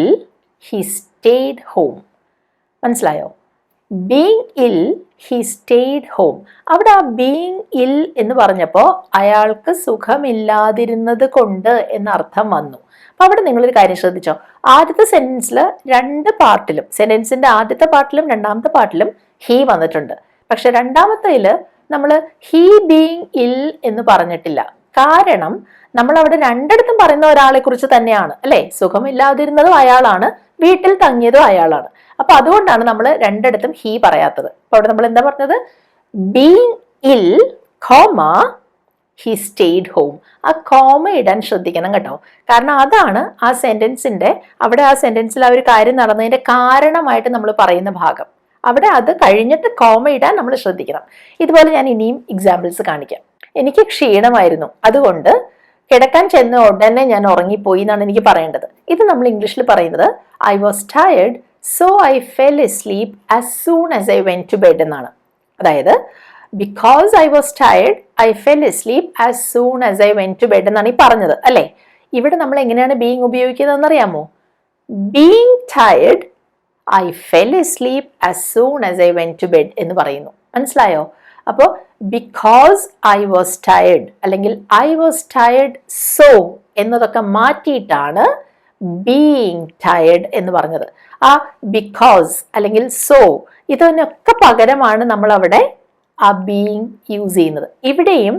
ഹി സ്റ്റേയ്ഡ് ഹോം. മനസ്സിലായോ? ബീയിങ് ഇൽ, ഹി സ്റ്റേയ്ഡ് ഹോം. അവിടെ ആ ബീയിങ് ഇൽ എന്ന് പറഞ്ഞപ്പോൾ അയാൾക്ക് സുഖമില്ലാതിരുന്നത് കൊണ്ട് എന്നർത്ഥം വന്നു. അപ്പം അവിടെ നിങ്ങളൊരു കാര്യം ശ്രദ്ധിച്ചോ, ആദ്യത്തെ സെന്റൻസിൽ രണ്ട് പാർട്ടിലും, സെന്റൻസിന്റെ ആദ്യത്തെ പാർട്ടിലും രണ്ടാമത്തെ പാർട്ടിലും ഹി വന്നിട്ടുണ്ട്. പക്ഷെ രണ്ടാമത്തേൽ നമ്മൾ ഹി ബീയിങ് ഇൽ എന്ന് പറഞ്ഞിട്ടില്ല. കാരണം നമ്മൾ അവിടെ രണ്ടിടത്തും പറയുന്ന ഒരാളെ കുറിച്ച് തന്നെയാണ് അല്ലെ? സുഖമില്ലാതിരുന്നതും അയാളാണ്, വീട്ടിൽ തങ്ങിയതും അയാളാണ്. അപ്പൊ അതുകൊണ്ടാണ് നമ്മൾ രണ്ടിടത്തും ഹി പറയാത്തത്. അപ്പൊ അവിടെ നമ്മൾ എന്താ പറഞ്ഞത്? ബീയിങ് ഇൽ, ഹി സ്റ്റേയ്ഡ് ഹോം. ആ കോമ ഇടാൻ ശ്രദ്ധിക്കണം കേട്ടോ. കാരണം അതാണ് ആ സെന്റൻസിന്റെ, അവിടെ ആ സെന്റൻസിൽ ആ ഒരു കാര്യം നടന്നതിന്റെ കാരണമായിട്ട് നമ്മൾ പറയുന്ന ഭാഗം. അവിടെ അത് കഴിഞ്ഞിട്ട് കോമ ഇടാൻ നമ്മൾ ശ്രദ്ധിക്കണം. ഇതുപോലെ ഞാൻ ഇനിയും എക്സാമ്പിൾസ് കാണിക്കാം. എനിക്ക് ക്ഷീണമായിരുന്നു, അതുകൊണ്ട് കിടക്കാൻ ചെന്ന ഉടനെ ഞാൻ ഉറങ്ങിപ്പോയി എന്നാണ് എനിക്ക് പറയേണ്ടത്. ഇത് നമ്മൾ ഇംഗ്ലീഷിൽ പറയുന്നത് I was tired so I fell asleep as soon as I went to bed എന്നാണ്. അതായത് because I was tired I fell asleep as soon as I went to bed എന്നാണ് ഈ പറഞ്ഞത് അല്ലേ? ഇവിടെ നമ്മൾ എങ്ങനെയാണ് ബീയിങ് ഉപയോഗിക്കുന്നതെന്ന് അറിയാമോ? Being tired I fell asleep as soon as I went to bed എന്ന് പറയുന്നു. മനസ്സിലായോ? അപ്പോൾ ബിക്കോസ് ഐ വാസ് ടയേർഡ് അല്ലെങ്കിൽ ഐ വാസ് ടയേർഡ് സോ എന്നതൊക്കെ മാറ്റിയിട്ടാണ് ബീയിങ് ടയേർഡ് എന്ന് പറഞ്ഞത്. ആ ബിക്കോസ് അല്ലെങ്കിൽ സോ ഇതിനൊക്കെ പകരമാണ് നമ്മൾ അവിടെ ആ ബീയിങ് യൂസ് ചെയ്യുന്നത്. ഇവിടെയും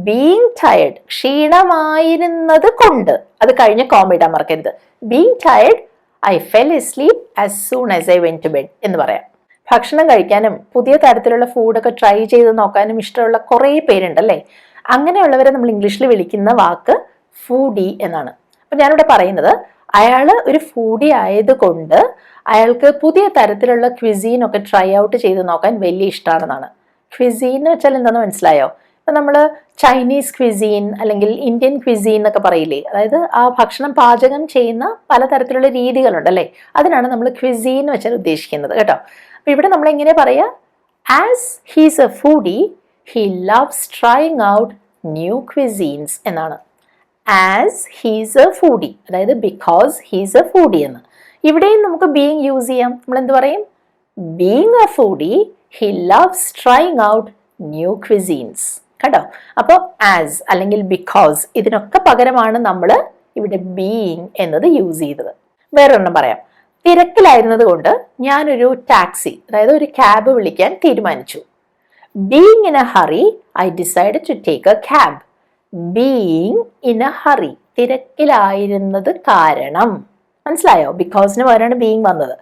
ബീയിങ് ടയേർഡ്, ക്ഷീണമായിരുന്നത് കൊണ്ട്, അത് കഴിഞ്ഞ് കോമ ഇടാൻ മറക്കരുത്. Being tired I fell asleep as soon as I went to bed എന്ന് പറയാം. ഭക്ഷണം കഴിക്കാനും പുതിയ തരത്തിലുള്ള ഫുഡൊക്കെ ട്രൈ ചെയ്ത് നോക്കാനും ഇഷ്ടമുള്ള കുറേ പേരുണ്ടല്ലേ. അങ്ങനെയുള്ളവരെ നമ്മൾ ഇംഗ്ലീഷിൽ വിളിക്കുന്ന വാക്ക് ഫൂഡി എന്നാണ്. അപ്പം ഞാനിവിടെ പറയുന്നത് അയാൾ ഒരു ഫൂഡി ആയതുകൊണ്ട് അയാൾക്ക് പുതിയ തരത്തിലുള്ള ക്വിസീനൊക്കെ ട്രൈ ഔട്ട് ചെയ്ത് നോക്കാൻ വലിയ ഇഷ്ടമാണെന്നാണ്. ക്വിസീൻ എന്ന് വെച്ചാൽ എന്താണെന്ന് മനസ്സിലായോ? ഇപ്പം നമ്മൾ ചൈനീസ് ക്വിസീൻ അല്ലെങ്കിൽ ഇന്ത്യൻ ക്വിസീൻ എന്നൊക്കെ പറയില്ലേ, അതായത് ആ ഭക്ഷണം പാചകം ചെയ്യുന്ന പലതരത്തിലുള്ള രീതികളുണ്ടല്ലേ, അതിനാണ് നമ്മൾ ക്വിസീൻ എന്ന് വെച്ചാൽ ഉദ്ദേശിക്കുന്നത് കേട്ടോ. അപ്പം ഇവിടെ നമ്മൾ എങ്ങനെ പറയാ? As he's a foodie he loves trying out new cuisines എന്നാണ്. ആസ് ഹീസ് എ ഫൂഡി, അതായത് ബിക്കോസ് ഹീസ് എ ഫൂഡി എന്ന്. ഇവിടെയും നമുക്ക് ബീങ് യൂസ് ചെയ്യാം. നമ്മൾ എന്ത് പറയും? Being a foodie he loves trying out new cuisines കേട്ടോ. അപ്പോൾ ആസ് അല്ലെങ്കിൽ ബിക്കോസ് ഇതിനൊക്കെ പകരമാണ് നമ്മൾ ഇവിടെ ബീയിങ് എന്നത് യൂസ് ചെയ്തത്. വേറൊരെണ്ണം പറയാം. തിരക്കിലായിരുന്നത് കൊണ്ട് ഞാനൊരു ടാക്സി, അതായത് ഒരു ക്യാബ് വിളിക്കാൻ തീരുമാനിച്ചു. Being in a hurry I decide to take a cab. Being in a hurry, തിരക്കിലായിരുന്നത് കാരണം. മനസ്സിലായോ? ബിക്കോസിന് പകരമാണ് ബീയിങ് വന്നത്.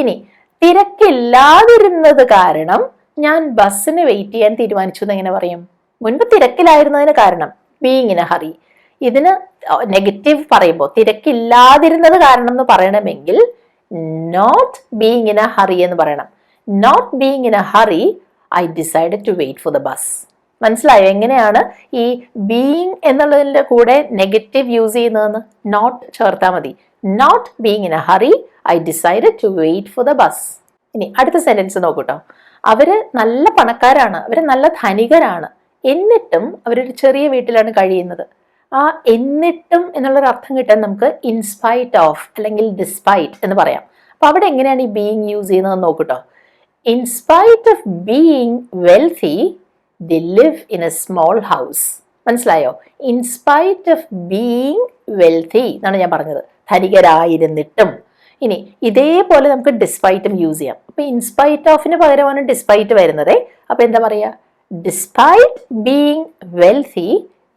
ഇനി തിരക്കില്ലാതിരുന്നത് കാരണം ഞാൻ ബസ്സിന് വെയിറ്റ് ചെയ്യാൻ തീരുമാനിച്ചു എന്ന് എങ്ങനെ പറയും? മുൻപ് തിരക്കിലായിരുന്നതിന് കാരണം ബീയിങ് ഇൻ എ ഹറി. ഇതിന് നെഗറ്റീവ് പറയുമ്പോൾ തിരക്കില്ലാതിരുന്നത് കാരണം എന്ന് പറയണമെങ്കിൽ not being in a hurry എന്ന് പറയണം. Not being in a hurry I decided to wait for the bus. മനസ്സിലായോ എങ്ങനെയാണ് ഈ ബീയിങ് എന്നുള്ളതിൻ്റെ കൂടെ നെഗറ്റീവ് യൂസ് ചെയ്യുന്നതെന്ന്? നോട്ട് ചേർത്താൽ മതി. Not being in a hurry I decided to wait for the bus. ഇനി അടുത്ത സെന്റൻസ് നോക്കൂട്ടോ. അവര് നല്ല പണക്കാരാണ്, അവര് നല്ല ധനികരാണ്, എന്നിട്ടും അവരൊരു ചെറിയ വീട്ടിലാണ് കഴിയുന്നത്. ആ എന്നിട്ടും എന്നുള്ളൊരു അർത്ഥം കിട്ടാൻ നമുക്ക് ഇൻസ്പൈറ്റ് ഓഫ് അല്ലെങ്കിൽ ഡിസ്പൈറ്റ് എന്ന് പറയാം. അപ്പൊ അവിടെ എങ്ങനെയാണ് ഈ ബീയിങ് യൂസ് ചെയ്യുന്നത് നോക്കൂട്ടോ. In spite of being wealthy they live in a small house. മനസ്സിലായോ? ഇൻസ്പൈറ്റ് ഓഫ് ബീയിങ് വെൽത്തി എന്നാണ് ഞാൻ പറഞ്ഞത്, ധനികരായിരുന്നിട്ടും. ഇനി ഇതേപോലെ നമുക്ക് ഡിസ്പൈറ്റും യൂസ് ചെയ്യാം. അപ്പൊ ഇൻസ്പൈറ്റ് ഓഫിന് പകരമാണ് ഡിസ്പൈറ്റ് വരുന്നത്. അപ്പൊ എന്താ പറയാ? Despite being wealthy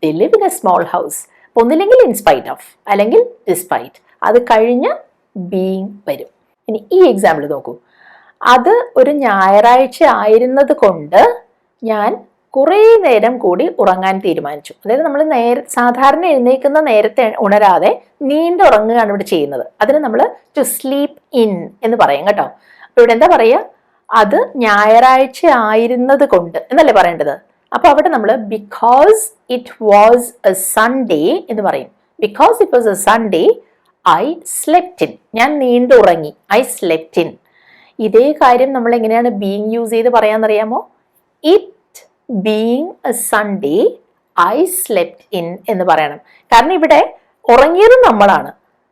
they live in a small house. ഒന്നില്ലെങ്കിൽ ഇൻസ്പൈറ്റ് ഓഫ് അല്ലെങ്കിൽ ഡിസ്പൈറ്റ്, അത് കഴിഞ്ഞ് ബീയിങ് വരും. ഇനി ഈ എക്സാമ്പിൾ നോക്കൂ. അത് ഒരു ഞായറാഴ്ച ആയിരുന്നത് കൊണ്ട് ഞാൻ കുറേ നേരം കൂടി ഉറങ്ങാൻ തീരുമാനിച്ചു. അതായത് നമ്മൾ സാധാരണ എഴുന്നേൽക്കുന്ന നേരത്തെ ഉണരാതെ നീണ്ടുറങ്ങുകയാണ് ഇവിടെ ചെയ്യുന്നത്. അതിന് നമ്മൾ ടു സ്ലീപ്പ് ഇൻ എന്ന് പറയും കേട്ടോ. അപ്പൊ ഇവിടെ എന്താ പറയുക? അത് ഞായറാഴ്ച ആയിരുന്നത് കൊണ്ട് എന്നല്ലേ പറയേണ്ടത്. അപ്പൊ അവിടെ നമ്മൾ because it was A Sunday എന്ന് പറയും. Because it was A Sunday I slept in. ഞാൻ നീണ്ടുറങ്ങി, ഐ സ്ലെപ്റ്റ് ഇൻ. ഇതേ കാര്യം നമ്മൾ എങ്ങനെയാണ് ബീയിങ് യൂസ് ചെയ്ത് പറയാന്നറിയാമോ? It being a Sunday I slept in എന്ന് പറയണം. കാരണം ഇവിടെ ഉറങ്ങിയത് നമ്മളാണ്.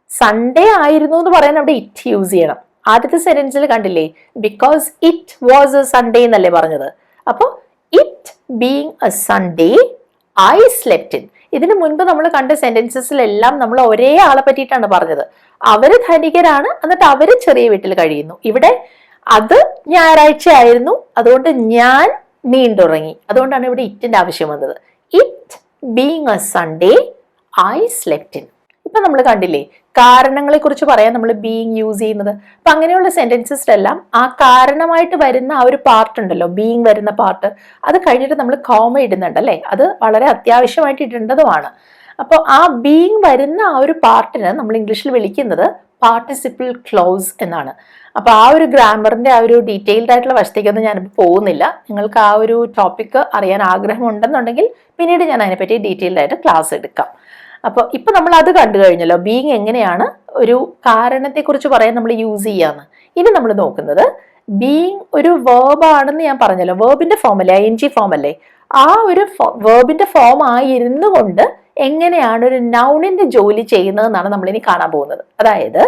സൺഡേ ആയിരുന്നു എന്ന് പറയാൻ അവിടെ ഇറ്റ് യൂസ് ചെയ്യണം. ആദ്യത്തെ സെന്റൻസിൽ കണ്ടില്ലേ, because it was A Sunday എന്നല്ലേ പറഞ്ഞത്. അപ്പോൾ it being a Sunday I slept in. ഇതിനു മുൻപ് നമ്മൾ കണ്ട സെന്റൻസസിലെല്ലാം നമ്മൾ ഒരേ ആളെ പറ്റിയിട്ടാണ് പറഞ്ഞത്. അവര് ധനികരാണ്, എന്നിട്ട് അവര് ചെറിയ വീട്ടിൽ കഴിയുന്നു. ഇവിടെ അത് ഞായറാഴ്ച ആയിരുന്നു, അതുകൊണ്ട് ഞാൻ നീണ്ടുറങ്ങി. അതുകൊണ്ടാണ് ഇവിടെ ഇറ്റിന്റെ ആവശ്യം വന്നത്. It being a Sunday I slept in. ഇപ്പൊ നമ്മൾ കണ്ടില്ലേ, കാരണങ്ങളെ കുറിച്ച് പറയാൻ നമ്മൾ ബീയിങ് യൂസ് ചെയ്യുന്നത്. അപ്പൊ അങ്ങനെയുള്ള സെന്റൻസസിലെല്ലാം ആ കാരണമായിട്ട് വരുന്ന ആ ഒരു പാർട്ട് ഉണ്ടല്ലോ, ബീയിങ് വരുന്ന പാർട്ട്, അത് കഴിഞ്ഞിട്ട് നമ്മൾ കോമ ഇടുന്നുണ്ടല്ലേ, അത് വളരെ അത്യാവശ്യമായിട്ട് ഇടേണ്ടതുമാണ്. അപ്പോൾ ആ ബീയിങ് വരുന്ന ആ ഒരു പാർട്ടിന് നമ്മൾ ഇംഗ്ലീഷിൽ വിളിക്കുന്നത് പാർട്ടിസിപ്പിൾ ക്ലോസ് എന്നാണ്. അപ്പോൾ ആ ഒരു ഗ്രാമറിന്റെ ആ ഒരു ഡീറ്റെയിൽഡ് ആയിട്ടുള്ള വശത്തേക്കൊന്നും ഞാനിപ്പോൾ പോകുന്നില്ല. നിങ്ങൾക്ക് ആ ഒരു ടോപ്പിക്ക് അറിയാൻ ആഗ്രഹമുണ്ടെന്നുണ്ടെങ്കിൽ പിന്നീട് ഞാൻ അതിനെപ്പറ്റി ഡീറ്റെയിൽഡ് ആയിട്ട് ക്ലാസ് എടുക്കാം. അപ്പോൾ ഇപ്പം നമ്മൾ അത് കണ്ടു കഴിഞ്ഞല്ലോ, ബീയിങ് എങ്ങനെയാണ് ഒരു കാരണത്തെക്കുറിച്ച് പറയാൻ നമ്മൾ യൂസ് ചെയ്യാന്ന്. ഇനി നമ്മൾ നോക്കുന്നത് ബീയിങ് ഒരു വേർബ് ആണെന്ന് ഞാൻ പറഞ്ഞല്ലോ. വേർബിന്റെ ഫോം അല്ലേ, ING ഫോം അല്ലേ. ആ ഒരു വേർബിന്റെ ഫോം ആയിരുന്നു കൊണ്ട് എങ്ങനെയാണ് ഒരു നൗണിന്റെ ജോലി ചെയ്യുന്നതെന്നാണ് നമ്മൾ ഇനി കാണാൻ പോകുന്നത്. അതായത്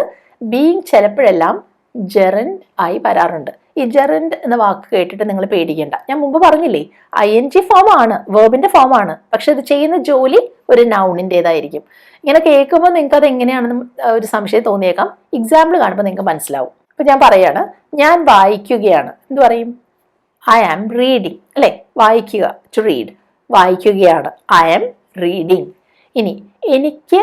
ബീയിങ് ചിലപ്പോഴെല്ലാം ജെറൻഡ് ആയി വരാറുണ്ട്. ഈ ജെറൻഡ് എന്ന വാക്ക് കേട്ടിട്ട് നിങ്ങൾ പേടിക്കേണ്ട. ഞാൻ മുമ്പ് പറഞ്ഞില്ലേ, ING ഫോം ആണ്, വേർബിന്റെ ഫോം ആണ്, പക്ഷെ അത് ചെയ്യുന്ന ജോലി ഒരു നൗണിൻ്റെതായിരിക്കും. ഇങ്ങനെ കേൾക്കുമ്പോൾ നിങ്ങൾക്ക് അത് എങ്ങനെയാണെന്ന് ഒരു സംശയം തോന്നിയേക്കാം. എക്സാമ്പിൾ കാണുമ്പോൾ നിങ്ങൾക്ക് മനസ്സിലാവും. അപ്പൊ ഞാൻ പറയാണ്, ഞാൻ വായിക്കുകയാണ്. എന്ത് പറയും? ഐ ആം റീഡിങ് അല്ലെ. വായിക്കുക, ടു റീഡ്. വായിക്കുകയാണ്, ഐ ആം റീഡിങ്. ഇനി എനിക്ക്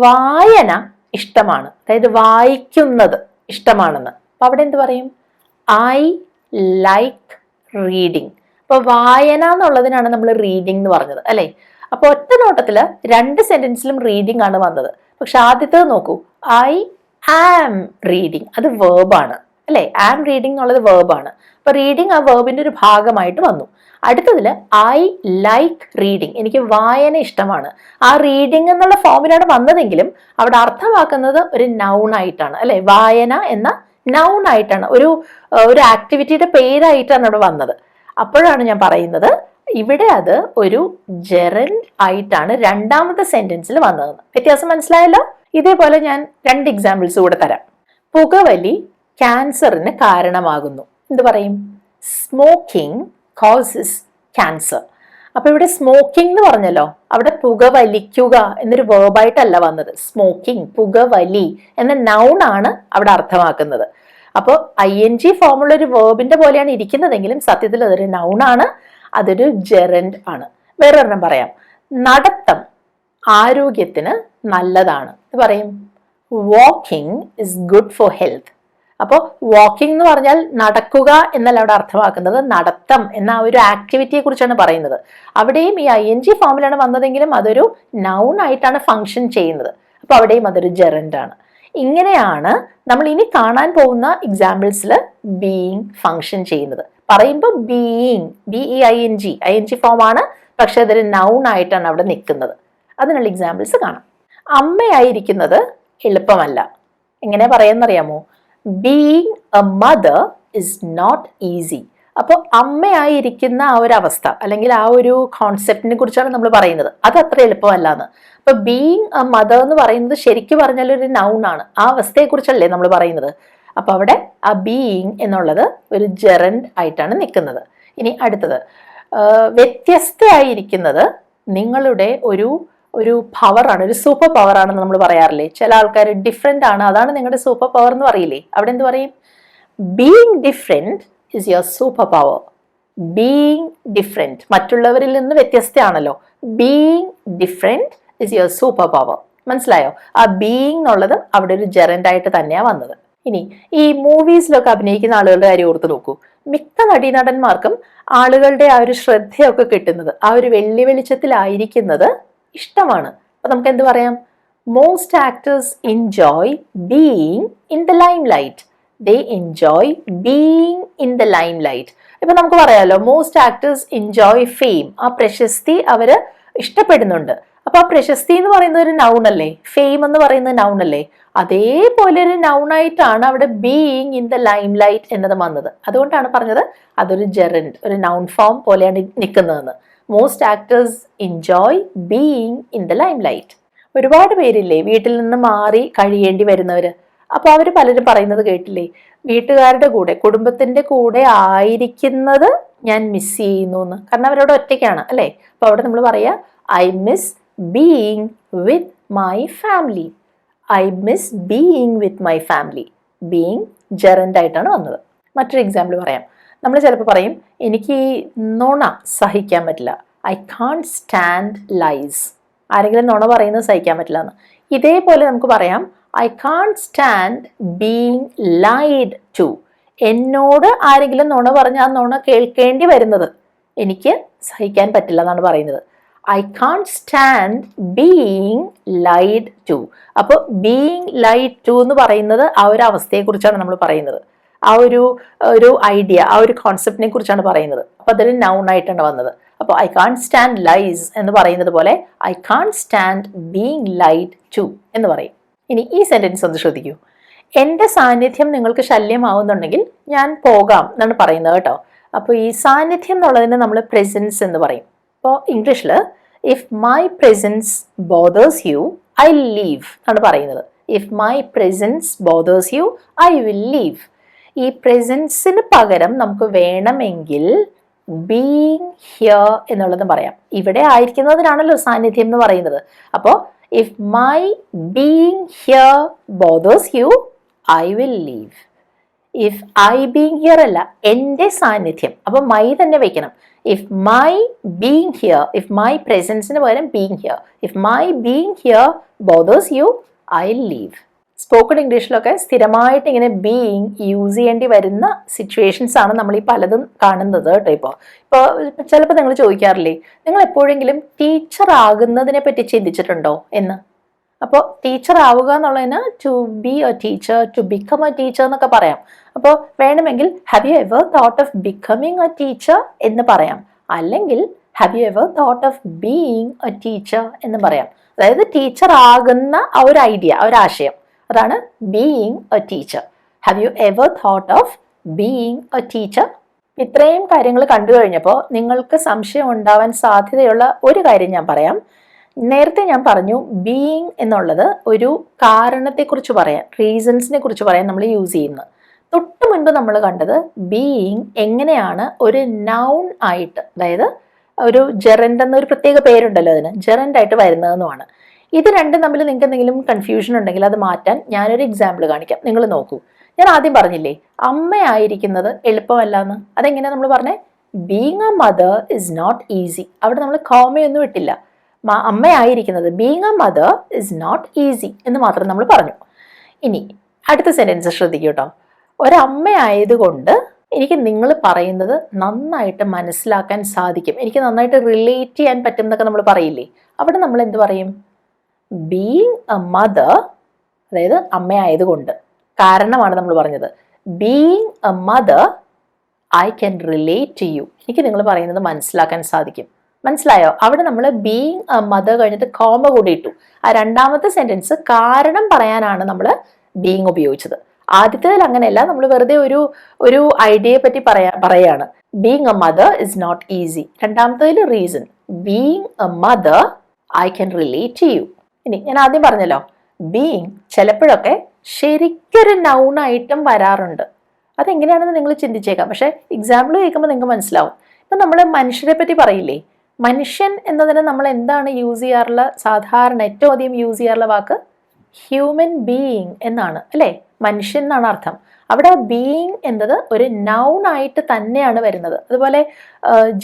വായന ഇഷ്ടമാണ്, അതായത് വായിക്കുന്നത് ഇഷ്ടമാണെന്ന്. അപ്പൊ അവിടെ എന്ത് പറയും? I like reading. അപ്പോൾ വായന എന്നുള്ളതിനാണ് നമ്മൾ റീഡിംഗ് എന്ന് പറഞ്ഞത് അല്ലേ. അപ്പോൾ ഒറ്റ നോട്ടത്തിൽ 2 സെന്റൻസിലും റീഡിംഗ് ആണ് വന്നത്. പക്ഷെ ആദ്യത്തേത് നോക്കൂ, ഐ ആം റീഡിങ്, അത് വേർബാണ് അല്ലേ. ആം റീഡിംഗ് എന്നുള്ളത് വേർബാണ്. അപ്പൊ റീഡിംഗ് ആ വേർബിന്റെ ഒരു ഭാഗമായിട്ട് വന്നു. അടുത്തതിൽ ഐ ലൈക്ക് റീഡിങ്, എനിക്ക് വായന ഇഷ്ടമാണ്. ആ റീഡിംഗ് എന്നുള്ള ഫോമിലാണ് വന്നതെങ്കിലും അവിടെ അർത്ഥമാക്കുന്നത് ഒരു നൗൺ ആയിട്ടാണ് അല്ലെ. വായന എന്ന നൗൺ ആയിട്ടാണ്, ഒരു ആക്ടിവിറ്റിയുടെ പേരായിട്ടാണ് അവിടെ വന്നത്. അപ്പോഴാണ് ഞാൻ പറയുന്നത് ഇവിടെ അത് ഒരു ജെറൻഡ് ആയിട്ടാണ് രണ്ടാമത്തെ സെന്റൻസിൽ വന്നതെന്ന്. വ്യത്യാസം മനസ്സിലായല്ലോ. ഇതേപോലെ ഞാൻ 2 എക്സാമ്പിൾസ് കൂടെ തരാം. പുകവലി ക്യാൻസറിന് കാരണമാകുന്നു. എന്ത് പറയും? Smoking causes cancer. അപ്പൊ ഇവിടെ സ്മോക്കിംഗ് എന്ന് പറഞ്ഞല്ലോ, അവിടെ പുകവലിക്കുക എന്നൊരു വേർബായിട്ടല്ല വന്നത്. സ്മോക്കിംഗ്, പുകവലി എന്ന നൗൺ ആണ് അവിടെ അർത്ഥമാക്കുന്നത്. അപ്പോൾ ING ഫോമുള്ള ഒരു വേർബിന്റെ പോലെയാണ് ഇരിക്കുന്നതെങ്കിലും സത്യത്തിൽ അതൊരു നൗൺ ആണ്, അതൊരു ജെറൻഡ് ആണ്. വേറൊരെണ്ണം പറയാം. നടത്തം ആരോഗ്യത്തിന് നല്ലതാണ്. ഇത് പറയും walking is good for health. അപ്പോൾ വാക്കിംഗ് എന്ന് പറഞ്ഞാൽ നടക്കുക എന്നല്ല അവിടെ അർത്ഥമാക്കുന്നത്, നടത്തം എന്ന ആ ഒരു ആക്ടിവിറ്റിയെ കുറിച്ചാണ് പറയുന്നത്. അവിടെയും ഈ ING ഫോമിലാണ് വന്നതെങ്കിലും അതൊരു നൗൺ ആയിട്ടാണ് ഫങ്ഷൻ ചെയ്യുന്നത്. അപ്പൊ അവിടെയും അതൊരു ജെറൻഡ് ആണ്. ഇങ്ങനെയാണ് നമ്മൾ ഇനി കാണാൻ പോകുന്ന എക്സാമ്പിൾസിൽ ബീയിങ് ഫങ്ഷൻ ചെയ്യുന്നത്. പറയുമ്പോൾ ബീയിങ്, ING ഫോം ആണ്, പക്ഷെ അതൊരു നൗൺ ആയിട്ടാണ് അവിടെ നിൽക്കുന്നത്. അതിനുള്ള എക്സാമ്പിൾസ് കാണാം. അമ്മയായിരിക്കുന്നത് എളുപ്പമല്ല. എങ്ങനെ പറയാന്നറിയാമോ? Being a mother is not easy. അപ്പോൾ അമ്മയായിരിക്കുന്ന ആ ഒരു അവസ്ഥ അല്ലെങ്കിൽ ആ ഒരു കോൺസെപ്റ്റിനെ കുറിച്ചാണ് നമ്മൾ പറയുന്നത്. അത് അത്ര എളുപ്പമല്ല എന്ന്. അപ്പൊ ബീയിങ് എ മദർ എന്ന് പറയുന്നത് ശരിക്കും പറഞ്ഞാൽ ഒരു നൗൺ ആണ്. ആ അവസ്ഥയെ കുറിച്ചല്ലേ നമ്മൾ പറയുന്നത്. അപ്പൊ അവിടെ ആ ബീയിങ് എന്നുള്ളത് ഒരു ജെറൻഡ് ആയിട്ടാണ് നിൽക്കുന്നത്. ഇനി അടുത്തത്, വ്യത്യസ്തയായിരിക്കുന്നത് നിങ്ങളുടെ ഒരു പവറാണ്, ഒരു സൂപ്പർ പവർ ആണെന്ന് നമ്മൾ പറയാറില്ലേ. ചില ആൾക്കാർ ഡിഫറെന്റ് ആണ്, അതാണ് നിങ്ങളുടെ സൂപ്പർ പവർ എന്ന് പറയില്ലേ. അവിടെ എന്ത് പറയും? Being different is your super power. Being different, മറ്റുള്ളവരിൽ നിന്ന് വ്യത്യസ്തയാണല്ലോ. Being different is your super power. മനസ്സിലായോ? ആ ബീയിങ് എന്നുള്ളത് അവിടെ ഒരു ജെറൻഡ് ആയിട്ട് തന്നെയാണ് വന്നത്. ഇനി ഈ മൂവീസിലൊക്കെ അഭിനയിക്കുന്ന ആളുകളുടെ കാര്യം ഓർത്ത് നോക്കൂ. മിക്ക നടീനടന്മാർക്കും ആളുകളുടെ ആ ഒരു ശ്രദ്ധയൊക്കെ കിട്ടുന്നത്, ആ ഒരു വെള്ളി വെളിച്ചത്തിലായിരിക്കുന്നത് ഇഷ്ടമാണ്. അപ്പൊ നമുക്ക് എന്ത് പറയാം? Most actors enjoy being in the lime light. They enjoy being in the lime light. ഇപ്പൊ നമുക്ക് പറയാമല്ലോ, മോസ്റ്റ് ആക്ടേഴ്സ് എൻജോയ് ഫെയിം. ആ പ്രശസ്തി അവര് ഇഷ്ടപ്പെടുന്നുണ്ട്. അപ്പൊ ആ പ്രശസ്തി എന്ന് പറയുന്നത് ഒരു നൗൺ അല്ലേ, ഫെയിം എന്ന് പറയുന്നത് നൗൺ അല്ലേ. അതേപോലെ ഒരു നൗൺ ആയിട്ടാണ് അവിടെ being in the lime light എന്നത് വന്നത്. അതുകൊണ്ടാണ് പറഞ്ഞത് അതൊരു ജെറൻഡ്, ഒരു നൗൺ ഫോം പോലെയാണ് നിൽക്കുന്നതെന്ന്. Most actors enjoy being in the lime light. ഒരുപാട് പേരില്ലേ വീട്ടിൽ നിന്ന് മാറി കഴിയേണ്ടി വരുന്നവര്. അപ്പൊ അവര് പലരും പറയുന്നത് കേട്ടില്ലേ, വീട്ടുകാരുടെ കൂടെ, കുടുംബത്തിന്റെ കൂടെ ആയിരിക്കുന്നത് ഞാൻ മിസ് ചെയ്യുന്നു എന്ന്. കാരണം അവരവിടെ ഒറ്റയ്ക്കാണ് അല്ലേ. അപ്പൊ അവിടെ നമ്മൾ പറയാ I miss being with my family. I miss being with my family. Being gerund ആയിട്ടാണ് വന്നത്. മറ്റൊരു എക്സാമ്പിൾ പറയാം. നമ്മൾ ചിലപ്പോൾ പറയും എനിക്ക് ഈ നുണ സഹിക്കാൻ പറ്റില്ല. I can't stand lies. ആരെങ്കിലും നുണ പറയുന്നത് സഹിക്കാൻ പറ്റില്ല എന്ന്. ഇതേപോലെ നമുക്ക് പറയാം I can't stand being lied to. എന്നോട് ആരെങ്കിലും നുണ പറഞ്ഞാൽ ആ നുണ കേൾക്കേണ്ടി വരുന്നത് എനിക്ക് സഹിക്കാൻ പറ്റില്ല എന്നാണ് പറയുന്നത്. I can't stand being lied to. അപ്പോൾ ബീയിങ് ലൈഡ് ടു എന്ന് പറയുന്നത് ആ ഒരു അവസ്ഥയെക്കുറിച്ചാണ് നമ്മൾ പറയുന്നത്. ആ ഒരു ഐഡിയ, ആ ഒരു കോൺസെപ്റ്റിനെ കുറിച്ചാണ് പറയുന്നത്. അപ്പൊ അതൊരു നൗൺ ആയിട്ടാണ് വന്നത്. അപ്പോൾ ഐ കാൺട്ട് സ്റ്റാൻഡ് ലൈസ് എന്ന് പറയുന്നത് പോലെ I can't stand being lied to എന്ന് പറയും. ഇനി ഈ സെന്റൻസ് ഒന്ന് ശ്രദ്ധിക്കൂ. എൻ്റെ സാന്നിധ്യം നിങ്ങൾക്ക് ശല്യമാവുന്നുണ്ടെങ്കിൽ ഞാൻ പോകാം എന്നാണ് പറയുന്നത് കേട്ടോ. അപ്പോൾ ഈ സാന്നിധ്യം എന്നുള്ളതിന് നമ്മൾ പ്രസൻസ് എന്ന് പറയും. അപ്പോൾ ഇംഗ്ലീഷിൽ if my presence bothers you I leave എന്നാണ് പറയുന്നത്. If my presence bothers you I will leave. ഈ പ്രസൻസിന് പകരം നമുക്ക് വേണമെങ്കിൽ ബീയിങ് ഹിയർ എന്നുള്ളതും പറയാം. ഇവിടെ ആയിരിക്കുന്നതിനാണല്ലോ സാന്നിധ്യം എന്ന് പറയുന്നത്. അപ്പോൾ if my being here bothers you I will leave. If I being here അല്ല, എൻ്റെ സാന്നിധ്യം. അപ്പൊ മൈ തന്നെ വെക്കണം. If my being here, if my പ്രസൻസിന് പകരം being here. If my being here bothers you I leave. Spoken ഇംഗ്ലീഷിലൊക്കെ സ്ഥിരമായിട്ട് ഇങ്ങനെ ബീയിങ് യൂസ് ചെയ്യേണ്ടി വരുന്ന സിറ്റുവേഷൻസ് ആണ് നമ്മൾ ഈ പലതും കാണുന്നത് കേട്ടോ. ഇപ്പോൾ ചിലപ്പോൾ നിങ്ങൾ ചോദിക്കാറില്ലേ, നിങ്ങൾ എപ്പോഴെങ്കിലും ടീച്ചർ ആകുന്നതിനെ പറ്റി ചിന്തിച്ചിട്ടുണ്ടോ എന്ന്. അപ്പോൾ ടീച്ചർ ആവുക എന്നുള്ളതിന് to be a teacher, to become a teacher എന്നൊക്കെ പറയാം. അപ്പോൾ വേണമെങ്കിൽ have you ever thought of becoming a teacher എന്ന് പറയാം, അല്ലെങ്കിൽ have you ever thought of being a teacher എന്ന് പറയാം. അതായത് ടീച്ചർ ആകുന്ന ആ ഒരു ഐഡിയ, ആ ഒരു ആശയം, അതാണ് being a teacher. Have you ever thought of being a teacher? ഇത്രയും കാര്യങ്ങൾ കണ്ടു കഴിഞ്ഞപ്പോൾ നിങ്ങൾക്ക് സംശയം ഉണ്ടാവാൻ സാധ്യതയുള്ള ഒരു കാര്യം ഞാൻ പറയാം. നേരത്തെ ഞാൻ പറഞ്ഞു ബീയിങ് എന്നുള്ളത് ഒരു കാരണത്തെക്കുറിച്ച് പറയാൻ, റീസൺസിനെ കുറിച്ച് പറയാൻ നമ്മൾ യൂസ് ചെയ്യുന്നത്. തൊട്ട് മുൻപ് നമ്മൾ കണ്ടത് ബീയിങ് എങ്ങനെയാണ് ഒരു നൗൺ ആയിട്ട്, അതായത് ഒരു ജെറൻഡ് എന്നൊരു പ്രത്യേക പേരുണ്ടല്ലോ അതിന്, ജെറൻഡ് ആയിട്ട് വരുന്നതെന്നുമാണ്. ഇത് രണ്ടും തമ്മിൽ നിങ്ങൾക്ക് എന്തെങ്കിലും കൺഫ്യൂഷൻ ഉണ്ടെങ്കിൽ അത് മാറ്റാൻ ഞാനൊരു എക്സാമ്പിൾ കാണിക്കാം. നിങ്ങൾ നോക്കൂ. ഞാൻ ആദ്യം പറഞ്ഞില്ലേ അമ്മയായിരിക്കുന്നത് എളുപ്പമല്ല എന്ന്. അതെങ്ങനെയാണ് നമ്മൾ പറഞ്ഞേ? Being a mother is not easy. അവിടെ നമ്മൾ കോമയൊന്നും ഇട്ടില്ല. അമ്മയായിരിക്കുന്നത് being a mother is not easy എന്ന് മാത്രം നമ്മൾ പറഞ്ഞു. ഇനി അടുത്ത സെന്റൻസ് ശ്രദ്ധിക്കൂ കേട്ടോ. ഒരമ്മയായതുകൊണ്ട് എനിക്ക് നിങ്ങൾ പറയുന്നത് നന്നായിട്ട് മനസ്സിലാക്കാൻ സാധിക്കും, എനിക്ക് നന്നായിട്ട് റിലേറ്റ് ചെയ്യാൻ പറ്റും എന്നൊക്കെ നമ്മൾ പറയില്ലേ. അവിടെ നമ്മൾ എന്ത് പറയും? ബീയിങ് എ മദർ, അതായത് അമ്മയായതുകൊണ്ട്, കാരണമാണ് നമ്മൾ പറഞ്ഞത്. Being a mother I can relate to you, എനിക്ക് നിങ്ങൾ പറയുന്നത് മനസ്സിലാക്കാൻ സാധിക്കും. മനസ്സിലായോ? അവിടെ നമ്മൾ ബീയിങ് എ മദർ കഴിഞ്ഞിട്ട് കോമ കൂടി ഇട്ടു. ആ രണ്ടാമത്തെ സെന്റൻസ് കാരണം പറയാനാണ് നമ്മൾ ബീയിങ് ഉപയോഗിച്ചത്. ആദ്യത്തേതിൽ അങ്ങനെയല്ല, നമ്മൾ വെറുതെ ഒരു ഐഡിയയെ പറ്റി പറയാണ്. Being a mother is not easy. രണ്ടാമത്തേതിൽ reason, being a mother I can relate to you. ഇനി ഞാൻ ആദ്യം പറഞ്ഞല്ലോ, ബീയിങ് ചിലപ്പോഴൊക്കെ ശരിക്കൊരു നൗണായിട്ടും വരാറുണ്ട്. അതെങ്ങനെയാണെന്ന് നിങ്ങൾ ചിന്തിച്ചേക്കാം. പക്ഷെ എക്സാമ്പിൾ കേൾക്കുമ്പോൾ നിങ്ങൾക്ക് മനസ്സിലാവും. ഇപ്പം നമ്മൾ മനുഷ്യരെ പറ്റി പറയില്ലേ, മനുഷ്യൻ എന്നതിന് നമ്മൾ എന്താണ് യൂസ് ചെയ്യാറുള്ള, സാധാരണ ഏറ്റവും അധികം യൂസ് ചെയ്യാറുള്ള വാക്ക് ഹ്യൂമൻ ബീയിങ് എന്നാണ്, അല്ലേ? മനുഷ്യൻ എന്നാണ് അർത്ഥം. അവിടെ ബീയിങ് എന്നത് ഒരു നൗൺ ആയിട്ട് തന്നെയാണ് വരുന്നത്. അതുപോലെ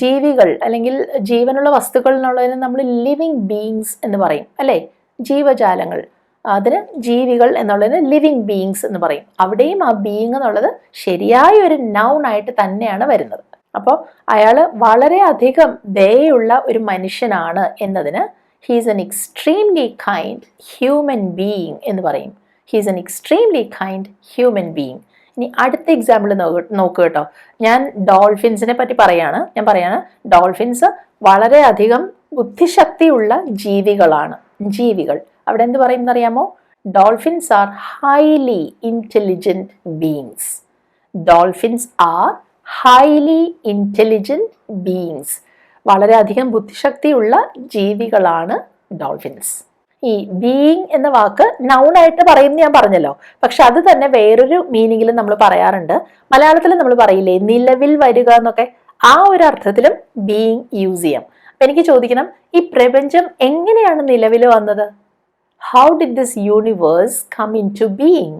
ജീവികൾ അല്ലെങ്കിൽ ജീവനുള്ള വസ്തുക്കൾ എന്നുള്ളതിന് നമ്മൾ ലിവിങ് ബീയിങ്സ് എന്ന് പറയും, അല്ലേ? ജീവജാലങ്ങൾ, അതിന് ജീവികൾ എന്നുള്ളതിന് ലിവിങ് ബീയിങ്സ് എന്ന് പറയും. അവിടെയും ആ ബീയിങ് എന്നുള്ളത് ശരിയായ ഒരു നൗൺ ആയിട്ട് തന്നെയാണ് വരുന്നത്. അപ്പോൾ അയാൾ വളരെയധികം ദയുള്ള ഒരു മനുഷ്യനാണ് എന്നതിന് he's an extremely kind human being എന്ന് പറയും. He's an extremely kind human being. ഇനി അടുത്ത എക്സാമ്പിൾ നോക്കുക കേട്ടോ. ഞാൻ ഡോൾഫിൻസിനെ പറ്റി ഞാൻ പറയാണ് ഡോൾഫിൻസ് വളരെയധികം ബുദ്ധിശക്തിയുള്ള ജീവികൾ. അവിടെ എന്ത് പറയും എന്നറിയാമോ? Dolphins are highly intelligent beings. Dolphins are highly intelligent beings. വളരെയധികം ബുദ്ധിശക്തിയുള്ള ജീവികളാണ് ഡോൾഫിൻസ്. ഈ ബീയിങ് എന്ന വാക്ക് നൗണായിട്ട് പറയുന്നത് ഞാൻ പറഞ്ഞല്ലോ, പക്ഷെ അത് തന്നെ വേറൊരു മീനിങ്ങിലും നമ്മൾ പറയാറുണ്ട്. മലയാളത്തിൽ നമ്മൾ പറയില്ലേ നിലവിൽ വരിക എന്നൊക്കെ, ആ ഒരു അർത്ഥത്തിലും ബീയിങ് യൂസ് ചെയ്യാം. അപ്പൊ എനിക്ക് ചോദിക്കണം, ഈ പ്രപഞ്ചം എങ്ങനെയാണ് നിലവിൽ വന്നത്? How did this universe come into being?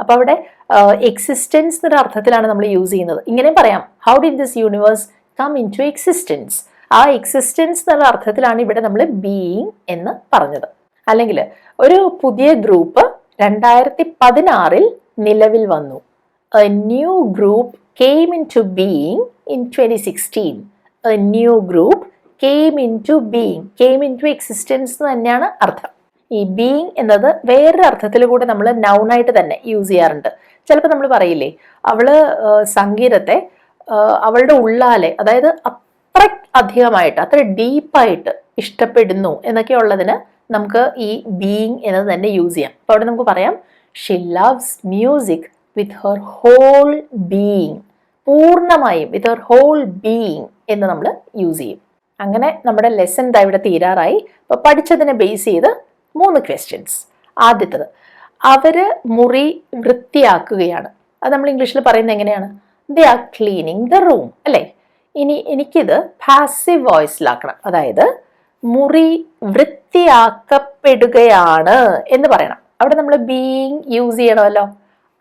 അപ്പൊ അവിടെ എക്സിസ്റ്റൻസ് എന്നൊരു അർത്ഥത്തിലാണ് നമ്മൾ യൂസ് ചെയ്യുന്നത്. ഇങ്ങനെയും പറയാം, how did this universe come into existence. ആ എക്സിസ്റ്റൻസ് എന്നുള്ള അർത്ഥത്തിലാണ് ഇവിടെ നമ്മൾ ബീയിങ് എന്ന് പറഞ്ഞത്. അല്ലെങ്കിൽ ഒരു പുതിയ ഗ്രൂപ്പ് 2016 നിലവിൽ വന്നു. A new group came into being in 2016. A new group came into being, came into existence തന്നെയാണ് അർത്ഥം. ഈ ബീയിങ് എന്നത് വേറൊരു അർത്ഥത്തിൽ കൂടെ നമ്മൾ നൗണായിട്ട് തന്നെ യൂസ് ചെയ്യാറുണ്ട്. ചിലപ്പോൾ നമ്മൾ പറയില്ലേ, അവള് സംഗീതത്തെ അവളുടെ ഉള്ളാലെ, അതായത് അത്ര അധികമായിട്ട്, അത്ര ഡീപ്പായിട്ട് ഇഷ്ടപ്പെടുന്നു എന്നൊക്കെ ഉള്ളതിന് നമുക്ക് ഈ ബീയിങ് എന്നത് തന്നെ യൂസ് ചെയ്യാം. അപ്പോൾ അവിടെ നമുക്ക് പറയാം, she loves music with her whole being. പൂർണ്ണമായും വിത്ത് ഹെർ ഹോൾ ബീയിങ് എന്ന് നമ്മൾ യൂസ് ചെയ്യും. അങ്ങനെ നമ്മുടെ ലെസൺ ഇവിടെ തീരാറായി. അപ്പോൾ പഠിച്ചതിനെ ബേസ് ചെയ്ത് 3 ക്വസ്റ്റ്യൻസ്. ആദ്യത്തത്, അവര് മുറി വൃത്തിയാക്കുകയാണ്. അത് നമ്മൾ ഇംഗ്ലീഷിൽ പറയുന്നത് എങ്ങനെയാണ്? They are cleaning the room, അല്ലേ? ഇനി എനിക്കിത് പാസീവ് വോയിസിലാക്കണം. അതായത് മുറി വൃത്തിയാക്കപ്പെടുകയാണ് എന്ന് പറയണം. അവിടെ നമ്മൾ ബീയിങ് യൂസ് ചെയ്യണമല്ലോ.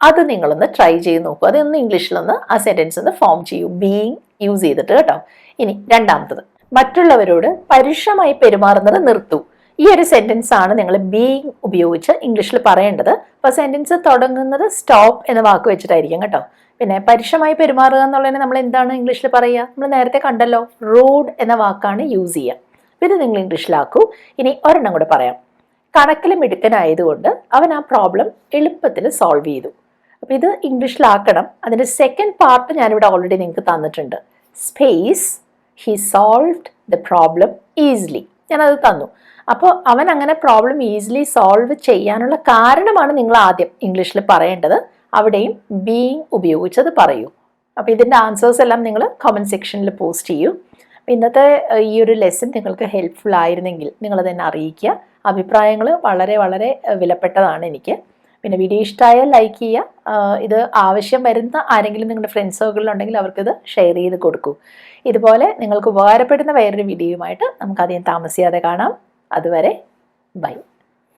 അത് നിങ്ങളൊന്ന് ട്രൈ ചെയ്ത് നോക്കൂ. അതൊന്ന് ഇംഗ്ലീഷിലൊന്ന് ആ സെന്റൻസ് ഒന്ന് ഫോം ചെയ്യൂ, ബീയിങ് യൂസ് ചെയ്തിട്ട് കേട്ടോ. ഇനി രണ്ടാമത്തത്, മറ്റുള്ളവരോട് പരുഷമായി പെരുമാറുന്നത് നിർത്തൂ. ഈ ഒരു സെന്റൻസ് ആണ് നിങ്ങൾ ബീയിങ് ഉപയോഗിച്ച് ഇംഗ്ലീഷിൽ പറയേണ്ടത്. അപ്പോൾ സെന്റൻസ് തുടങ്ങുന്നത് സ്റ്റോപ്പ് എന്ന വാക്ക് വെച്ചിട്ടായിരിക്കും കേട്ടോ. പിന്നെ പരുഷമായി പെരുമാറുക എന്നുള്ളതിന് നമ്മൾ എന്താണ് ഇംഗ്ലീഷിൽ പറയുക? നമ്മൾ നേരത്തെ കണ്ടല്ലോ, റൂഡ് എന്ന വാക്കാണ് യൂസ് ചെയ്യുക. ഇത് നിങ്ങൾ ഇംഗ്ലീഷിലാക്കൂ. ഇനി ഒരെണ്ണം കൂടെ പറയാം. കണക്കിൽ മിടുക്കനായതുകൊണ്ട് അവൻ ആ പ്രോബ്ലം എളുപ്പത്തിൽ സോൾവ് ചെയ്തു. അപ്പോൾ ഇത് ഇംഗ്ലീഷിലാക്കണം. അതിൻ്റെ സെക്കൻഡ് പാർട്ട് ഞാനിവിടെ ഓൾറെഡി നിങ്ങൾക്ക് തന്നിട്ടുണ്ട്. Space, he solved the problem easily. ഞാനത് തന്നു. അപ്പോൾ അവൻ അങ്ങനെ പ്രോബ്ലം ഈസിലി സോൾവ് ചെയ്യാനുള്ള കാരണമാണ് നിങ്ങൾ ആദ്യം ഇംഗ്ലീഷിൽ പറയേണ്ടത്. അവിടെയും ബീയിങ് ഉപയോഗിച്ചത് പറയൂ. അപ്പോൾ ഇതിൻ്റെ ആൻസേഴ്സ് എല്ലാം നിങ്ങൾ കമൻറ്റ് സെക്ഷനിൽ പോസ്റ്റ് ചെയ്യൂ. ഇന്നത്തെ ഈ ഒരു ലെസൺ നിങ്ങൾക്ക് ഹെൽപ്ഫുൾ ആയിരുന്നെങ്കിൽ നിങ്ങളതെന്നെ അറിയിക്കുക. അഭിപ്രായങ്ങൾ വളരെ വളരെ വിലപ്പെട്ടതാണ് എനിക്ക്. പിന്നെ വീഡിയോ ഇഷ്ടമായാൽ ലൈക്ക് ചെയ്യുക. ഇത് ആവശ്യം വരുന്ന ആരെങ്കിലും നിങ്ങളുടെ ഫ്രണ്ട്സ് സർക്കിളിലുണ്ടെങ്കിൽ അവർക്കിത് ഷെയർ ചെയ്ത് കൊടുക്കൂ. ഇതുപോലെ നിങ്ങൾക്ക് ഉപകാരപ്പെടുന്ന വേറൊരു വീഡിയോയുമായിട്ട് നമുക്ക് അധികം താമസിയാതെ കാണാം. അതുവരെ ബൈ.